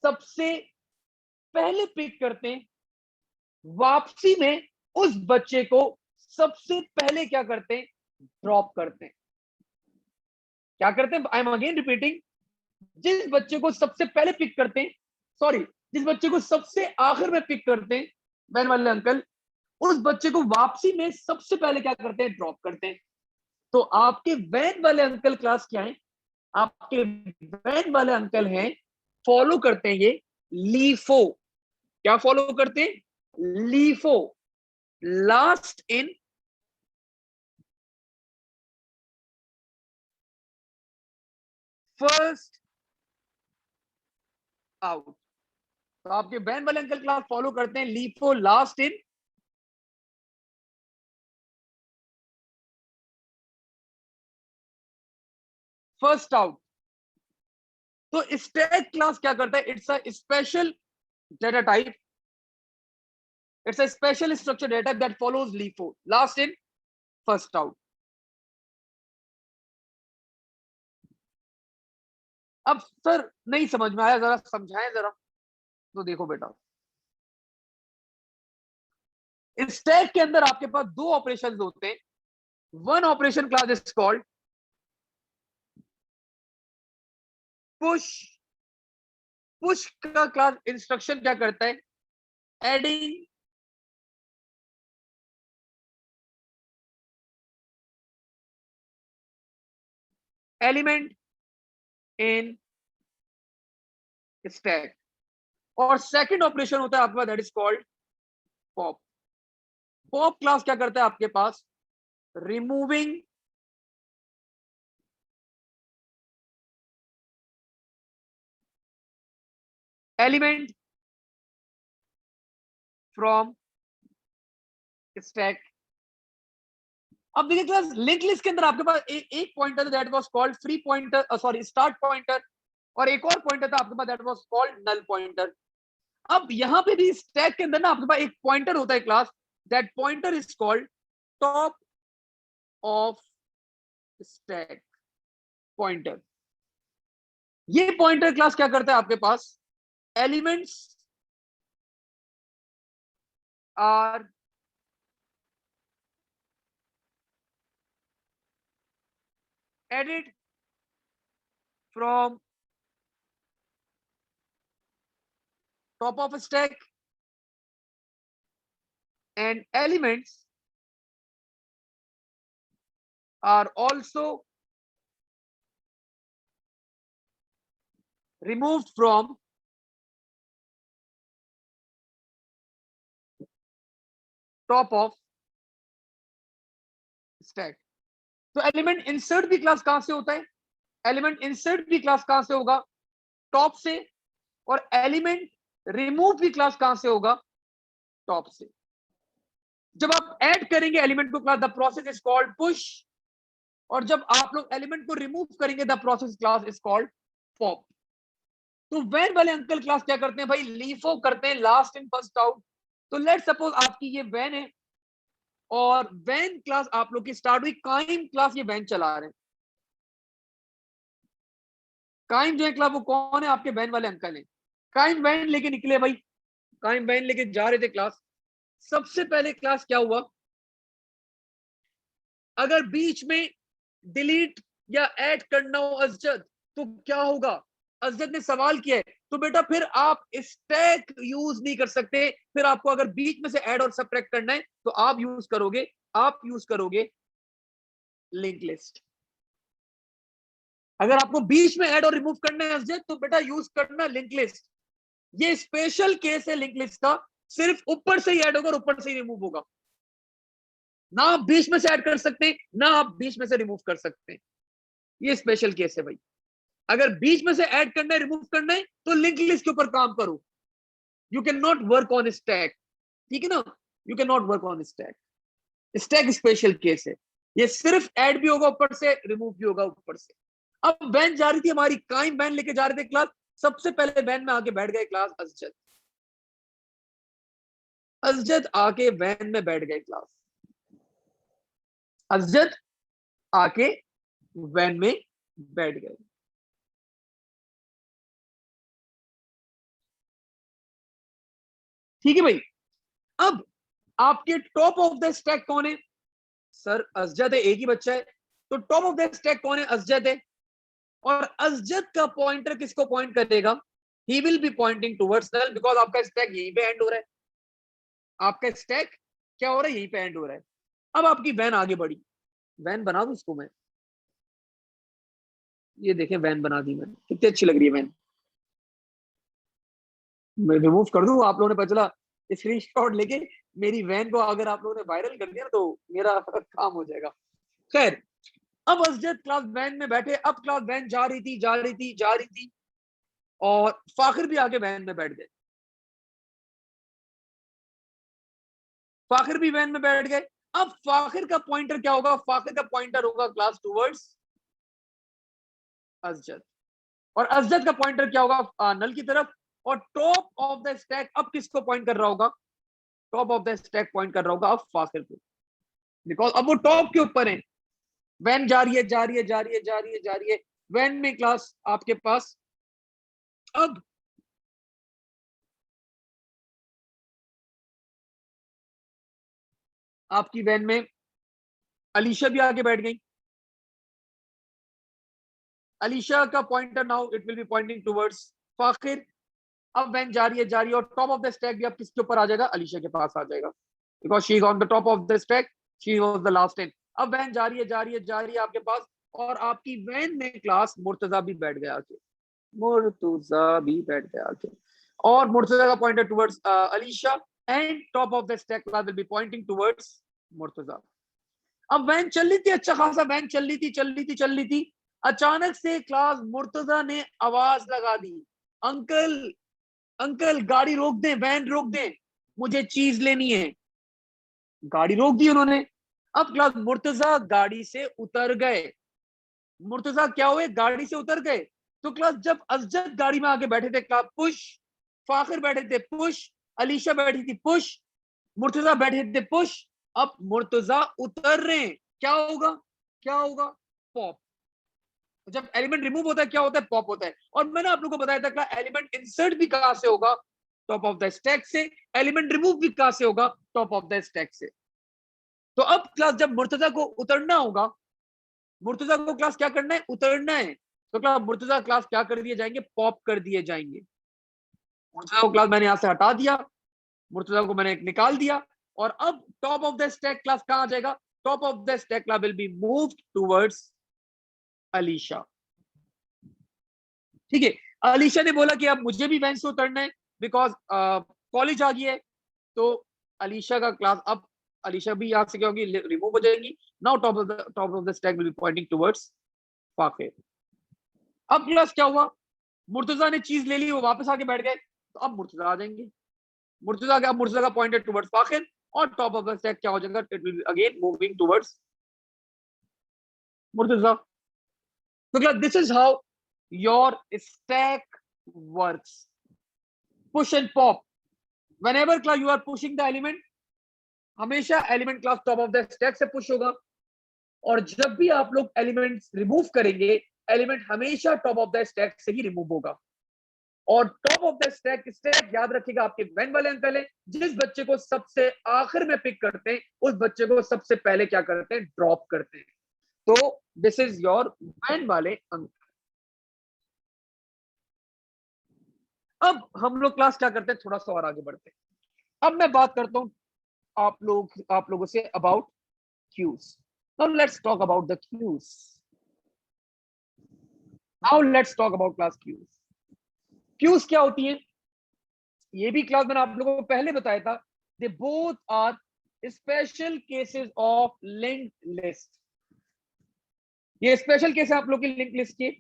सबसे पहले पिक करते हैं, वापसी में उस बच्चे को सबसे पहले क्या करते हैं, ड्रॉप करते हैं। क्या करते हैं, आई एम अगेन रिपीटिंग, जिस बच्चे को सबसे पहले पिक करते हैं, सॉरी, जिस बच्चे को सबसे आखिर में पिक करते हैं वैन वाले अंकल, उस बच्चे को वापसी में सबसे पहले क्या करते हैं, ड्रॉप करते हैं। तो आपके वैन वाले अंकल क्लास क्या है, आपके वैन वाले अंकल हैं, फॉलो करते हैं ये लीफो। क्या फॉलो करते हैं, LIFO, last in first out. तो आपके वैन वाले अंकल क्लास फॉलो करते हैं LIFO last in first out. तो स्टैक क्लास क्या करता है? It's a special data type, it's a special structure data that follows LIFO last in first out. अब सर नहीं समझ में आया, जरा समझाएं जरा। तो देखो बेटा, स्टैक के अंदर आपके पास दो ऑपरेशंस होते हैं। One operation class is called push. Push का क्लास इंस्ट्रक्शन क्या करता है? Adding element in stack. और सेकंड ऑपरेशन होता है आपके पास, that is called pop. Pop class क्या करता है आपके पास? Removing element from stack. अब देखिए क्लास, लिंक लिस्ट के अंदर आपके पास एक pointer that was called free pointer, sorry start pointer, और एक और पॉइंटर था आपके पास that was called null pointer. अब यहां पे भी स्टैक के अंदर ना आपके पास एक पॉइंटर होता है class, that pointer is called top of stack pointer. ये पॉइंटर क्लास क्या करता है आपके पास? Elements are added from top of a stack and elements are also removed from top of stack। तो एलिमेंट इंसर्ट भी क्लास कहां से होता है? एलिमेंट इंसर्ट भी क्लास कहां से होगा? टॉप से। और एलिमेंट रिमूव भी क्लास कहां से होगा? टॉप से। जब आप ऐड करेंगे एलिमेंट को class, the process is called push. और जब आप लोग एलिमेंट को रिमूव करेंगे, the process class is called pop. तो वैन वाले अंकल क्लास क्या करते हैं भाई? लीफो करते हैं लास्ट इन फर्स्ट आउट। तो लेट सपोज आपकी ये वैन है और वैन क्लास आप लोग की स्टार्ट हुई, काइम क्लास ये वैन चला रहे हैं। काइम जो है क्लास, वो कौन है? आपके वैन वाले अंकल हैं। काइम वैन लेके निकले भाई, काइम वैन लेके जा रहे थे क्लास। सबसे पहले क्लास क्या हुआ? अगर बीच में डिलीट या ऐड करना हो अजजद, तो क्या होगा? अजजद ने सवाल किया है, तो बेटा फिर आप स्टैक यूज नहीं कर सकते। फिर आपको अगर बीच में से ऐड और सब्ट्रैक्ट करना है तो आप यूज करोगे लिंक लिस्ट। अगर आपको बीच में ऐड और रिमूव करना है अजजद, तो बेटा यूज करना लिंक लिस्ट। ये स्पेशल केस है लिंक लिस्ट का, सिर्फ ऊपर से ही ऐड होगा और ऊपर से ही रिमूव होगा। ना आप बीच में से ऐड कर सकते हैं, ना आप बीच में से रिमूव कर सकते हैं। ये स्पेशल केस है भाई। अगर बीच में से ऐड करना है, रिमूव करना है, तो लिंक लिस्ट के ऊपर काम करो। You can not work on stack, ठीक है ना? You can not work on stack. Stack special case है। ये सिर्फ ऐड भी होगा ऊपर से, रिमूव भी होगा ऊपर से। अब वैन जा रही थी हमारी, काइम वैन लेके जा रहे थे क्लास। सबसे पहले वैन में आके बैठ गए क्लास अजजद। अजजद आके वैन में बैठ गए क्लास। अजजद आके वैन में बैठ गए। ठीक है भाई। अब आपके टॉप ऑफ द स्टैक कौन है? सर अजजद है, एक ही बच्चा है। तो टॉप ऑफ द स्टैक कौन है? अजजद है। और अजजद का पॉइंटर किसको पॉइंट करेगा? He will be pointing towards null, because आपका स्टैक यहीं पे एंड हो रहा है। आपका स्टैक क्या हो रहा है? यहीं पे एंड हो रहा है। अब आपकी वैन आगे बढ़ी। वैन बना दूं इसको मैं? ये देखें, वैन बना दी मैंने, कितनी अच्छी लग रही है वैन। मैं रिमूव कर दूं? आप लोगों ने पता चला स्क्रीनशॉट लेके मेरी वैन को अगर आप लोगों ने वायरल कर दिया ना, तो मेरा काम हो जाएगा। खैर, अब अजजद क्लास वैन में बैठे। अब क्लास वैन जा रही थी, जा रही थी, जा रही थी। और फाखिर भी आगे वैन में बैठ गए, फाखिर भी वैन में बैठ गए। अब फाखिर का पॉइंटर क्या होगा? फाखिर का पॉइंटर होगा क्लास टूवर्ड्स असजद, और असजद का पॉइंटर क्या होगा? नल की तरफ। और टॉप ऑफ द स्टैक अब किसको पॉइंट कर रहा होगा? Top of the stack point कर रहा होगा अब फाखिर को, बिकॉज अब वो टॉप के ऊपर है। वैन जा रही है, जा रही है, जा रही है, जा रही है, जा रही है। वैन में क्लास आपके पास अब आपकी वैन में अलीशा भी आगे बैठ गई। अलीशा का pointer now it will be pointing towards Fakhir. अब वैन जा रही है, जा रही है, और टॉप ऑफ द स्टैक भी अब किसके ऊपर आ जाएगा? अलीशा के पास आ जाएगा, because she is on the top of the stack, she was the last in. अब वैन जा रही है, जा रही है, जा रही है आपके पास, और आपकी वैन में क्लास मुर्तजा भी बैठ गया आके, मुर्तजा भी बैठ गया आके, और मुर्तजा का pointer towards Alisha, and top of the stack class will be pointing towards Murtaza. अब वैन चल रही थी, अच्छा खासा वैन चल रही थी, चल रही थी, चल रही थी। अचानक से क्लास मुर्तजा ने आवाज लगा दी, अंकल, अंकल गाड़ी रोक दें, वैन रोक दें, मुझे चीज लेनी है। गाड़ी रोक दी उन्होंने। अब क्लास मुर्तजा गाड़ी से उतर गए, मुर्तजा क्या हुए? गाड़ी से उतर गए। तो क्लास जब असजद गाड़ी में आगे बैठे थे क्लास पुश, फाखिर बैठे थे पुश, अलीशा बैठी थी पुश, मुर्तजा बैठे थे पुश। अब मुर्तजा उतर रहे हैं, क्या होगा? क्या होगा? पॉप। जब एलिमेंट रिमूव होता है क्या होता है? पॉप होता है। और मैंने आप लोगों को बताया था कि एलिमेंट इंसर्ट भी कहां से होगा? टॉप ऑफ द स्टैक से। एलिमेंट रिमूव भी कहां से होगा? टॉप ऑफ द स्टैक से। तो अब क्लास जब मुर्तजा को उतरना होगा, मुर्तजा को क्लास क्या करना है? उतरना है। तो क्लास मुर्तजा क्लास क्या कर दिए जाएंगे? पॉप कर दिए जाएंगे। मुर्तजा को क्लास मैंने यहां से हटा दिया, मुर्तजा को मैंने निकाल दिया, और अब top of the stack class कहां आ जाएगा? Top of the stack class will be moved towards Alisha. ठीक है, अलीशा ने बोला कि अब मुझे भी वैन से उतरना है, बिकॉज कॉलेज आ गई है। तो अलीशा का क्लास अब, अलीशा भी यहां से क्या होगी? रिमूव हो जाएगी। Now top of the stack will be pointing towards Fakhir. अब क्लास क्या हुआ? मुर्तजा ने चीज ले ली, वो वापस आके बैठ गए, तो अब मुर्तजा आ जाएंगे। मुर्तजा का, मुर्तजा का पॉइंटेड टुवर्ड्स फाखिर, और टॉप ऑफ द स्टैक क्या हो जाएगा? It will be again moving towards Murtaza. तो class this is how your stack works, push and pop. whenever class you are pushing the element, हमेशा element class top of the stack से push होगा, और जब भी आप लोग एलिमेंट्स रिमूव करेंगे, एलिमेंट हमेशा टॉप ऑफ द स्टैक से ही रिमूव होगा। और top of the stack, stack याद रखिएगा आपके वैन वाले अंकल है, जिस बच्चे को सबसे आखिर में पिक करते हैं उस बच्चे को सबसे पहले क्या करते हैं? ड्रॉप करते हैं। तो दिस इज योर वैन वाले अंकल। अब हम लोग क्लास क्या करते हैं? थोड़ा सा और आगे बढ़ते हैं। अब मैं बात करता हूं आप लोगों से about queues. Now let's talk about the cues. Now let's talk about class cues. Cues क्या होती है? ये भी क्लास मैंने आप लोगों को पहले बताया था। They both are special cases of linked list. ये स्पेशल केस है आप लोग की लिंक लिस्ट के।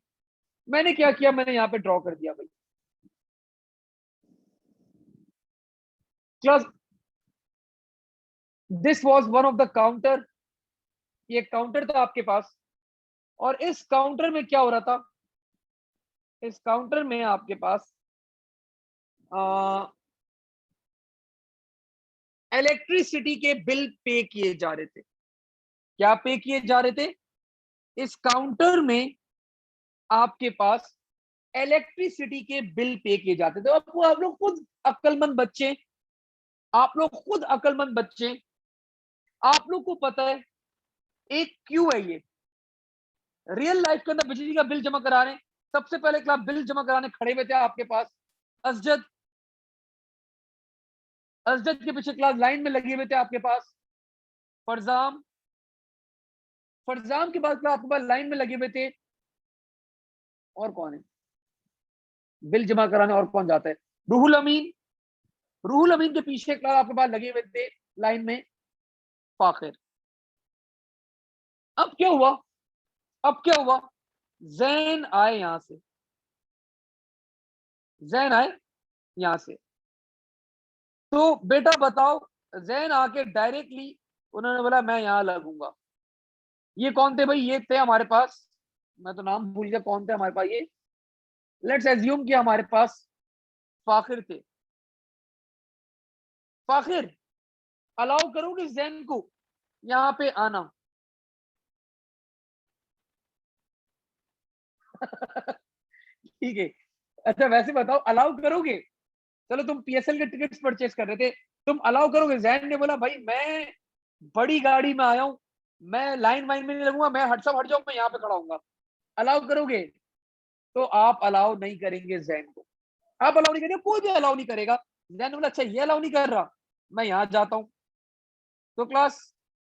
मैंने क्या किया? मैंने यहाँ पे ड्रॉ कर दिया भाई class. This was one of the counter, ये काउंटर था आपके पास, और इस काउंटर में क्या हो रहा था? इस काउंटर में आपके पास इलेक्ट्रिसिटी के बिल पे किए जा रहे थे। क्या पे किए जा रहे थे? इस काउंटर में आपके पास इलेक्ट्रिसिटी के बिल पे किए जाते थे। अब आप लोग खुद अक्लमंद बच्चे, आप लोग खुद अक्लमंद बच्चे, आप लोग को पता है एक क्यू है ये। रियल लाइफ के अंदर बिजली का बिल जमा करा रहे हैं, सबसे पहले क्लास बिल जमा कराने खड़े हुए थे आपके पास असजद, असजद के पीछे क्लास लाइन में लगे हुए थे आपके पास फरजाम, फरजाम के बाद क्लास आपके पास लाइन में लगे हुए थे, और कौन है बिल जमा कराने? और कौन जाता है? रूहुल अमीन। रूहुल अमीन के पीछे क्लास आपके पास लगे हुए थे लाइन में फाखिर। अब क्या हुआ? अब क्या हुआ? जैन आए यहां से, जैन आए यहां से, तो बेटा बताओ, जैन आके डायरेक्टली उन्होंने बोला मैं यहां लगूंगा। ये कौन थे भाई? ये थे हमारे पास, मैं तो नाम भूल गया कौन थे हमारे पास ये। लेट्स एज्यूम कि हमारे पास फाखिर थे। फाखिर, अलाउ करोगे जैन को यहाँ पे आना? ठीक है। अच्छा वैसे बताओ, अलाउ करोगे? चलो तुम पीएसएल के टिकट्स परचेस कर रहे थे, तुम अलाउ करोगे? जैन ने बोला भाई मैं बड़ी गाड़ी में आया हूं, मैं लाइन वाइन में नहीं लगूंगा, मैं हट जाऊं, मैं यहाँ पे खड़ा हूंगा, अलाउ करोगे? तो आप अलाउ नहीं करेंगे जैन को, आप अलाउ नहीं करेंगे, कोई भी अलाउ नहीं करेगा। जैन ने बोला अच्छा ये अलाउ नहीं कर रहा, मैं यहाँ जाता हूँ। तो क्लास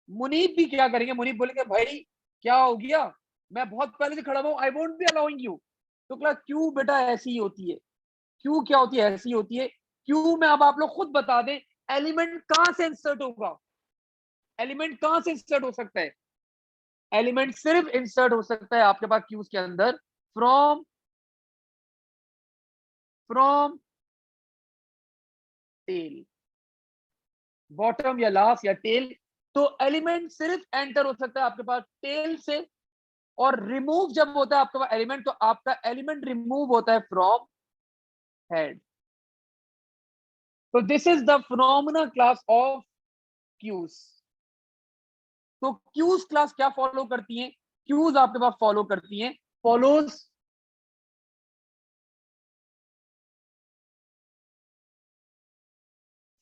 मुनीब भी क्या करेंगे? मुनीब बोलेंगे भाई क्या हो गया, मैं बहुत पहले से खड़ा हूँ, I won't be allowing you. तो क्लास क्यों बेटा ऐसी ही होती है, क्यों क्या होती है, ऐसी होती है क्यों, मैं अब आप लोग खुद बता दें। एलिमेंट कहां से इंसर्ट होगा? एलिमेंट कहां से इंसर्ट हो सकता है? एलिमेंट सिर्फ इंसर्ट हो सकता है आपके पास क्यूज के अंदर फ्रॉम फ्रॉम टेल, बॉटम या लास्ट या टेल। तो एलिमेंट सिर्फ एंटर हो सकता है आपके पास टेल से, और रिमूव जब होता है आपके पास एलिमेंट, तो आपका एलिमेंट रिमूव होता है फ्रॉम हेड। तो this is the phenomena class of queues. तो क्यूज क्लास क्या फॉलो करती है? क्यूज आपके पास फॉलो करती है, follows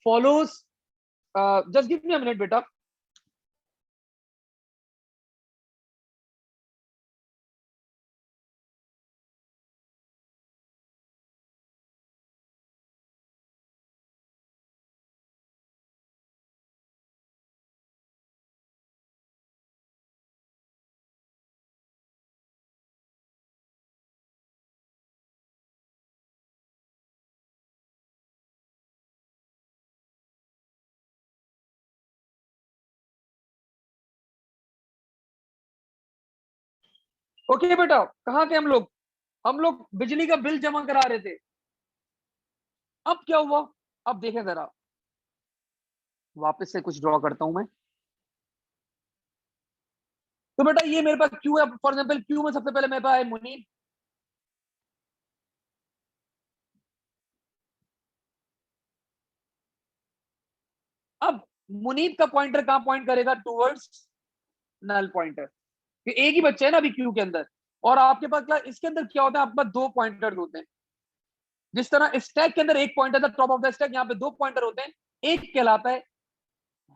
follows just give me a minute बेटा। ओके बेटा, कहाँ थे हम लोग? हम लोग बिजली का बिल जमा करा रहे थे। अब क्या हुआ? अब देखें जरा, वापस से कुछ ड्रॉ करता हूं मैं। तो बेटा ये मेरे पास क्यू है, फॉर एग्जांपल क्यू में सबसे पहले मेरे पास है मुनीब। अब मुनीब का पॉइंटर कहां पॉइंट करेगा? Towards null pointer. एक ही बच्चा है ना अभी क्यू के अंदर, और आपके पास क्या इसके अंदर क्या होता है, आपके पास दो पॉइंटर्स होते हैं। जिस तरह स्टैक के अंदर एक पॉइंटर था टॉप ऑफ द स्टैक, यहाँ पे दो पॉइंटर होते हैं। एक कहलाता है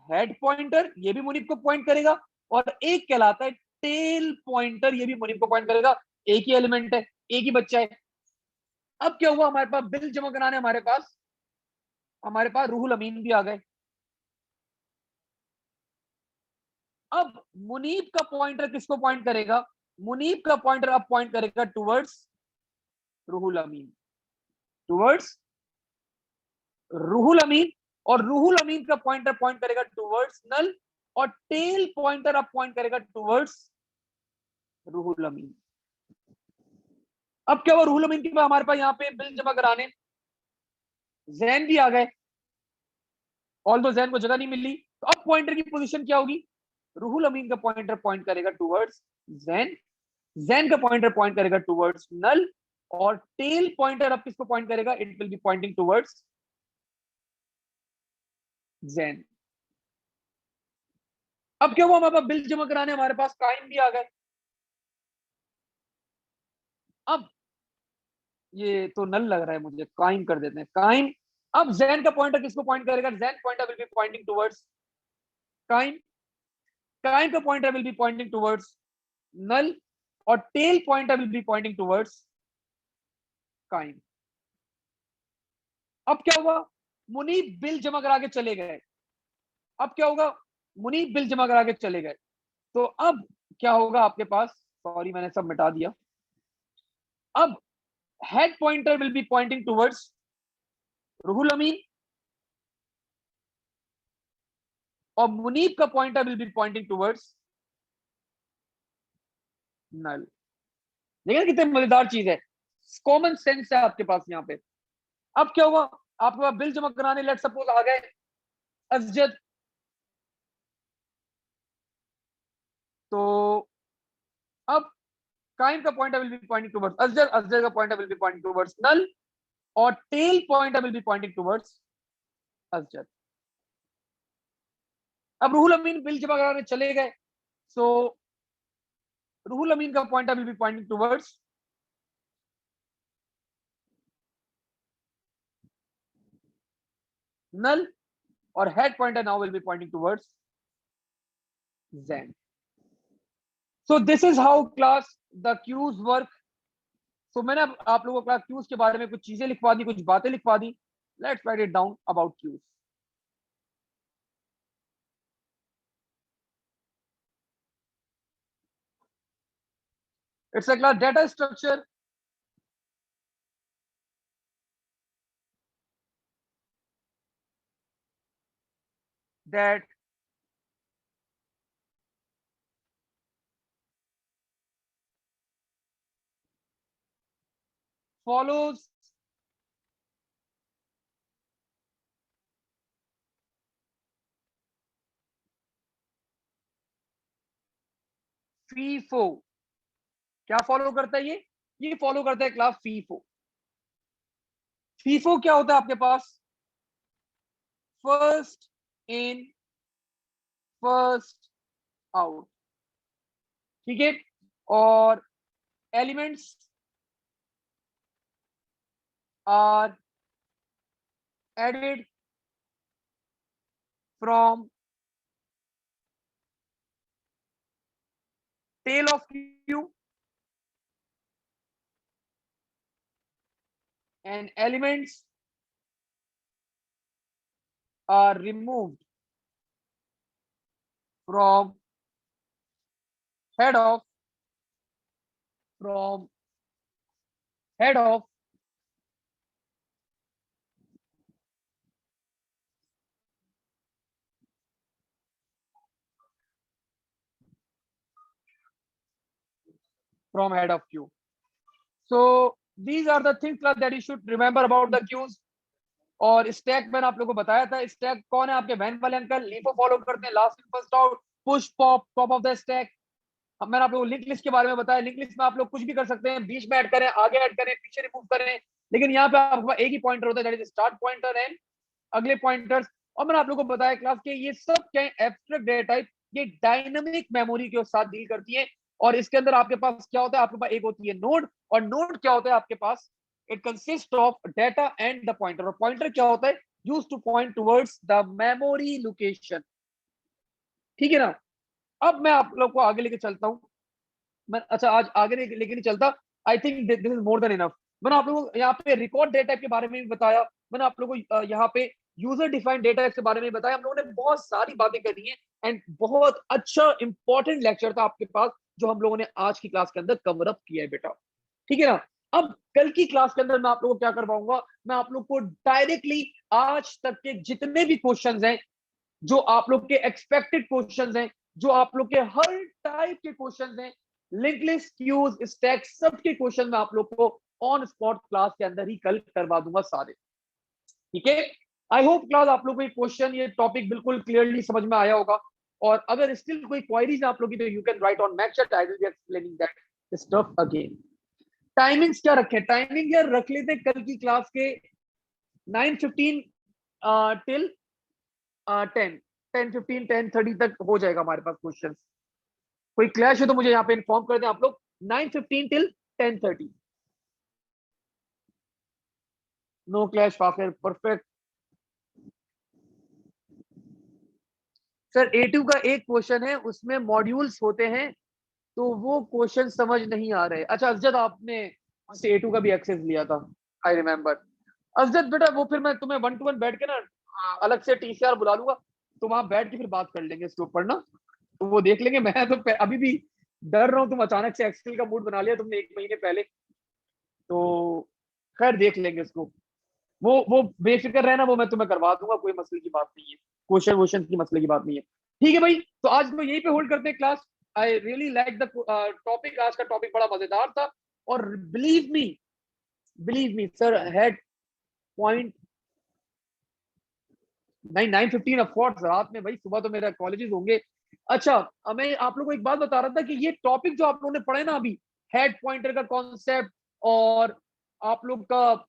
हेड पॉइंटर, ये भी मुनीब को पॉइंट करेगा, और एक कहलाता है टेल पॉइंटर, ये भी मुनीब को पॉइंट करेगा। एक ही एलिमेंट है, एक ही बच्चा है। अब क्या हुआ, हमारे पास बिल जमा कराने हमारे पास रूहुल अमीन भी आ गए। अब मुनीब का पॉइंटर किसको पॉइंट करेगा? मुनीब का पॉइंटर अब पॉइंट करेगा टुवर्ड्स रूहुल अमीन, टुवर्ड्स रूहुल अमीन। और रूहुल अमीन का पॉइंटर पॉइंट करेगा टुवर्ड्स नल, और टेल पॉइंटर अब पॉइंट करेगा टुवर्ड्स रूहुल अमीन। अब क्या हुआ, रूहुल अमीन के पास हमारे पास यहाँ पे बिल जमा कराने जैन भी आ गए, ऑल दो जैन को जगह नहीं मिली। तो अब पॉइंटर की पोजीशन क्या होगी? रूहुल अमीन का पॉइंटर पॉइंट करेगा टुवर्ड्स जैन, जैन का पॉइंटर पॉइंट करेगा टुवर्ड्स नल, और टेल पॉइंटर अब किसको पॉइंट करेगा? It will be pointing towards Jain. अब क्या हुआ, हमारे पास बिल जमा कराने हमारे पास काइम भी आ गए। अब ये तो नल लग रहा है मुझे, काइम कर देते हैं काइम। अब जैन का पॉइंटर किसको पॉइंट करेगा? Zain pointer will be pointing towards Qaim, Qaim का pointer will be pointing towards null, और tail pointer will be pointing towards Qaim. अब क्या हुआ, मुनीब बिल जमा करा के चले गए। अब क्या होगा, मुनीब बिल जमा करा के चले गए। तो अब क्या होगा आपके पास, सॉरी मैंने सब मिटा दिया। अब head pointer will be pointing towards Ruhul Amin, और मुनीब का pointer will be pointing towards null. देखिए कितने मजेदार चीज है, कॉमन सेंस है आपके पास यहाँ पे। अब क्या हुआ, आपके पास बिल जमा कराने लेट सपोज आ गए अजद, तो अब काइम का pointer will be pointing towards Azad, Azad का pointer will be pointing towards null, और tail pointer will be pointing towards Azad. अब रूहुल अमीन बिल जमा कराने चले गए, सो रूहुल अमीन का pointer will be pointing towards null, और head pointer now will be pointing towards zen. So this is how class the cues work. So मैंने आप लोगों को क्लास क्यूज के बारे में कुछ चीजें लिखवा दी, कुछ बातें लिखवा दी. Let's write it down about cues. It's a class data structure that follows FIFO. क्या फॉलो करता है ये फॉलो करता है क्लास FIFO. FIFO क्या होता है आपके पास? फर्स्ट इन फर्स्ट आउट, ठीक है. और elements are added from tail of queue and elements are removed from head of from head of from head of queue. So these are the things that you should remember about the queues. और stack मैंने आप लोगों को बताया था. Stack कौन है? आपके वैन वाले अंकल लीफो फॉलो करते हैं, last in first out, push pop, top of the stack. अब मैंने आप लोगों को लिंक लिस्ट के बारे में बताया. लिंक लिस्ट में आप लोग कुछ भी कर सकते हैं, बीच में ऐड करें, आगे ऐड करें, पीछे रिमूव करें, लेकिन यहाँ पे आपके पास एक ही पॉइंटर होता है, that is start pointer and अगले पॉइंटर्स. और मैंने आप लोगों को बताया क्लास के ये सब क्या है, एब्स्ट्रैक्ट डेटा टाइप, ये डायनामिक मेमोरी के साथ डील करती है. और इसके अंदर आपके पास क्या होता है? आपके पास एक होती है नोड, और नोड क्या होता है आपके पास? It consist of data and the pointer. और पॉइंटर क्या होता है? Use to point towards the memory location. ठीक है ना. अब मैं आप लोग को आगे लेके चलता हूँ. मैं अच्छा आज आगे लेके नहीं चलता. I think this is more than enough. मैंने आप लोगों को यहाँ पे रिकॉर्ड डेटा के बारे में भी बताया. मैंने आप लोगों को यहाँ पे यूजर डिफाइंड डेटा के बारे में बताया. हम लोगों ने बहुत सारी बातें करी हैं एंड बहुत अच्छा इंपॉर्टेंट लेक्चर था आपके पास जो हम लोगों ने आज की क्लास के अंदर कवर अप किया है बेटा. ठीक है ना. अब कल की क्लास के अंदर मैं आप लोगों को क्या करवाऊंगा? मैं आप लोग को डायरेक्टली आज तक के जितने भी क्वेश्चंस हैं, जो आप लोग के एक्सपेक्टेड क्वेश्चंस हैं, जो आप लोग के हर टाइप के क्वेश्चंस हैं, लिंक लिस्ट, क्यूज, स्टैक, सबके क्वेश्चन मैं आप लोग को ऑन स्पॉट क्लास के अंदर ही कल करवा दूंगा सारे. ठीक है. आई होप क्लास आप लोग को ये क्वेश्चन, ये टॉपिक बिल्कुल क्लियरली समझ में आया होगा. और अगर स्टिल कोई क्वेरीज आप लोग की, तो you can write on Mac chat. I will be explaining that stuff again. Timings क्या रखे? टाइमिंग यार रख लेते कल की क्लास के 9:15 टिल 10:15 10:30 तक हो जाएगा हमारे पास क्वेश्चन. कोई क्लैश है तो मुझे यहाँ पे इन्फॉर्म कर दें आप लोग. 9:15 टिल 10:30. नो क्लैश फाफिर. परफेक्ट. सर A2 का एक क्वेश्चन है, उसमें मॉड्यूल्स होते हैं, तो वो क्वेश्चन समझ नहीं आ रहे. अच्छा अजद, आपने मुझसे A2 का भी एक्सेस लिया था, आई रिमेम्बर. अजद बेटा, वो फिर मैं तुम्हें 1-to-1 बैठ के ना अलग से TCR बुला लूंगा, तो वहां बैठ के फिर बात कर लेंगे इसके ऊपर ना, तो वो देख लेंगे. मैं तो अभी भी डर रहा हूँ. तुम अचानक से एक्सेल का मूड बना लिया तुमने 1 महीने पहले, तो खैर देख लेंगे इसको. वो बेफिक्र रहना, वो मैं तुम्हें करवा दूंगा, कोई मसले की बात नहीं है. क्वेश्चन वोश्चन की मसले की बात नहीं है. ठीक है भाई, तो आज तो यहीं पे होल्ड करते हैं class. I really like the topic. आज का टॉपिक बड़ा मजेदार था. और believe me sir, head point 9:15 of course रात में भाई, सुबह तो मेरा कॉलेजेस होंगे। अच्छा, मैं आप लोगों को एक बात बता रहा था कि ये टॉपिक जो आप लोगों ने पढ़े ना अभी, हेड पॉइंटर का कॉन्सेप्ट और आप लोग का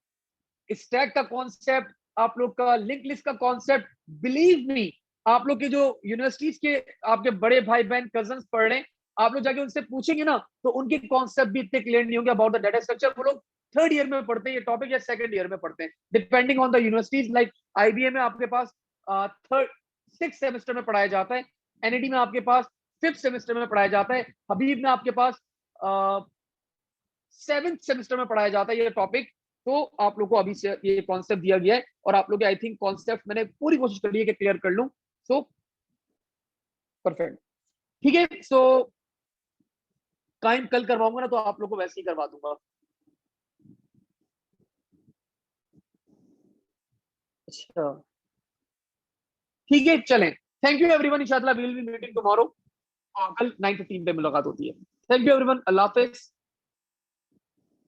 स्टैक का कॉन्सेप्ट, आप लोग का लिंक लिस्ट का कॉन्सेप्ट, बिलीव मी, आप लोग के जो यूनिवर्सिटीज के आपके बड़े भाई बहन कजन्स पढ़ रहे हैं, आप लोग जाके उनसे पूछेंगे ना तो उनके कॉन्सेप्ट भी इतने क्लियर नहीं होंगे अबाउट द डाटा स्ट्रक्चर। वो लोग थर्ड ईयर में पढ़ते हैं ये टॉपिक या सेकंड ईयर में पढ़ते हैं, depending on the universities. Like IBM में आपके पास थर्ड 6th सेमेस्टर में पढ़ाया जाता है, एनईडी में आपके पास 5th सेमेस्टर में पढ़ाया जाता है, हबीब में आपके पास 7th सेमेस्टर में पढ़ाया जाता है ये टॉपिक। तो आप लोग को अभी से ये कॉन्सेप्ट दिया गया है और आप लोग आई थिंक कॉन्सेप्ट मैंने पूरी कोशिश करी है कि क्लियर कर लूं। सो परफेक्ट, ठीक है। सो टाइम कल करवाऊंगा ना तो आप लोग को वैसे ही करवा दूंगा। अच्छा, ठीक है, चलें। थैंक यू एवरीवन, इंशाल्लाह we will be meeting tomorrow. कल 9:15 पे मुलाकात होती है। थैंक यू एवरीवन, अल्लाह हाफिज।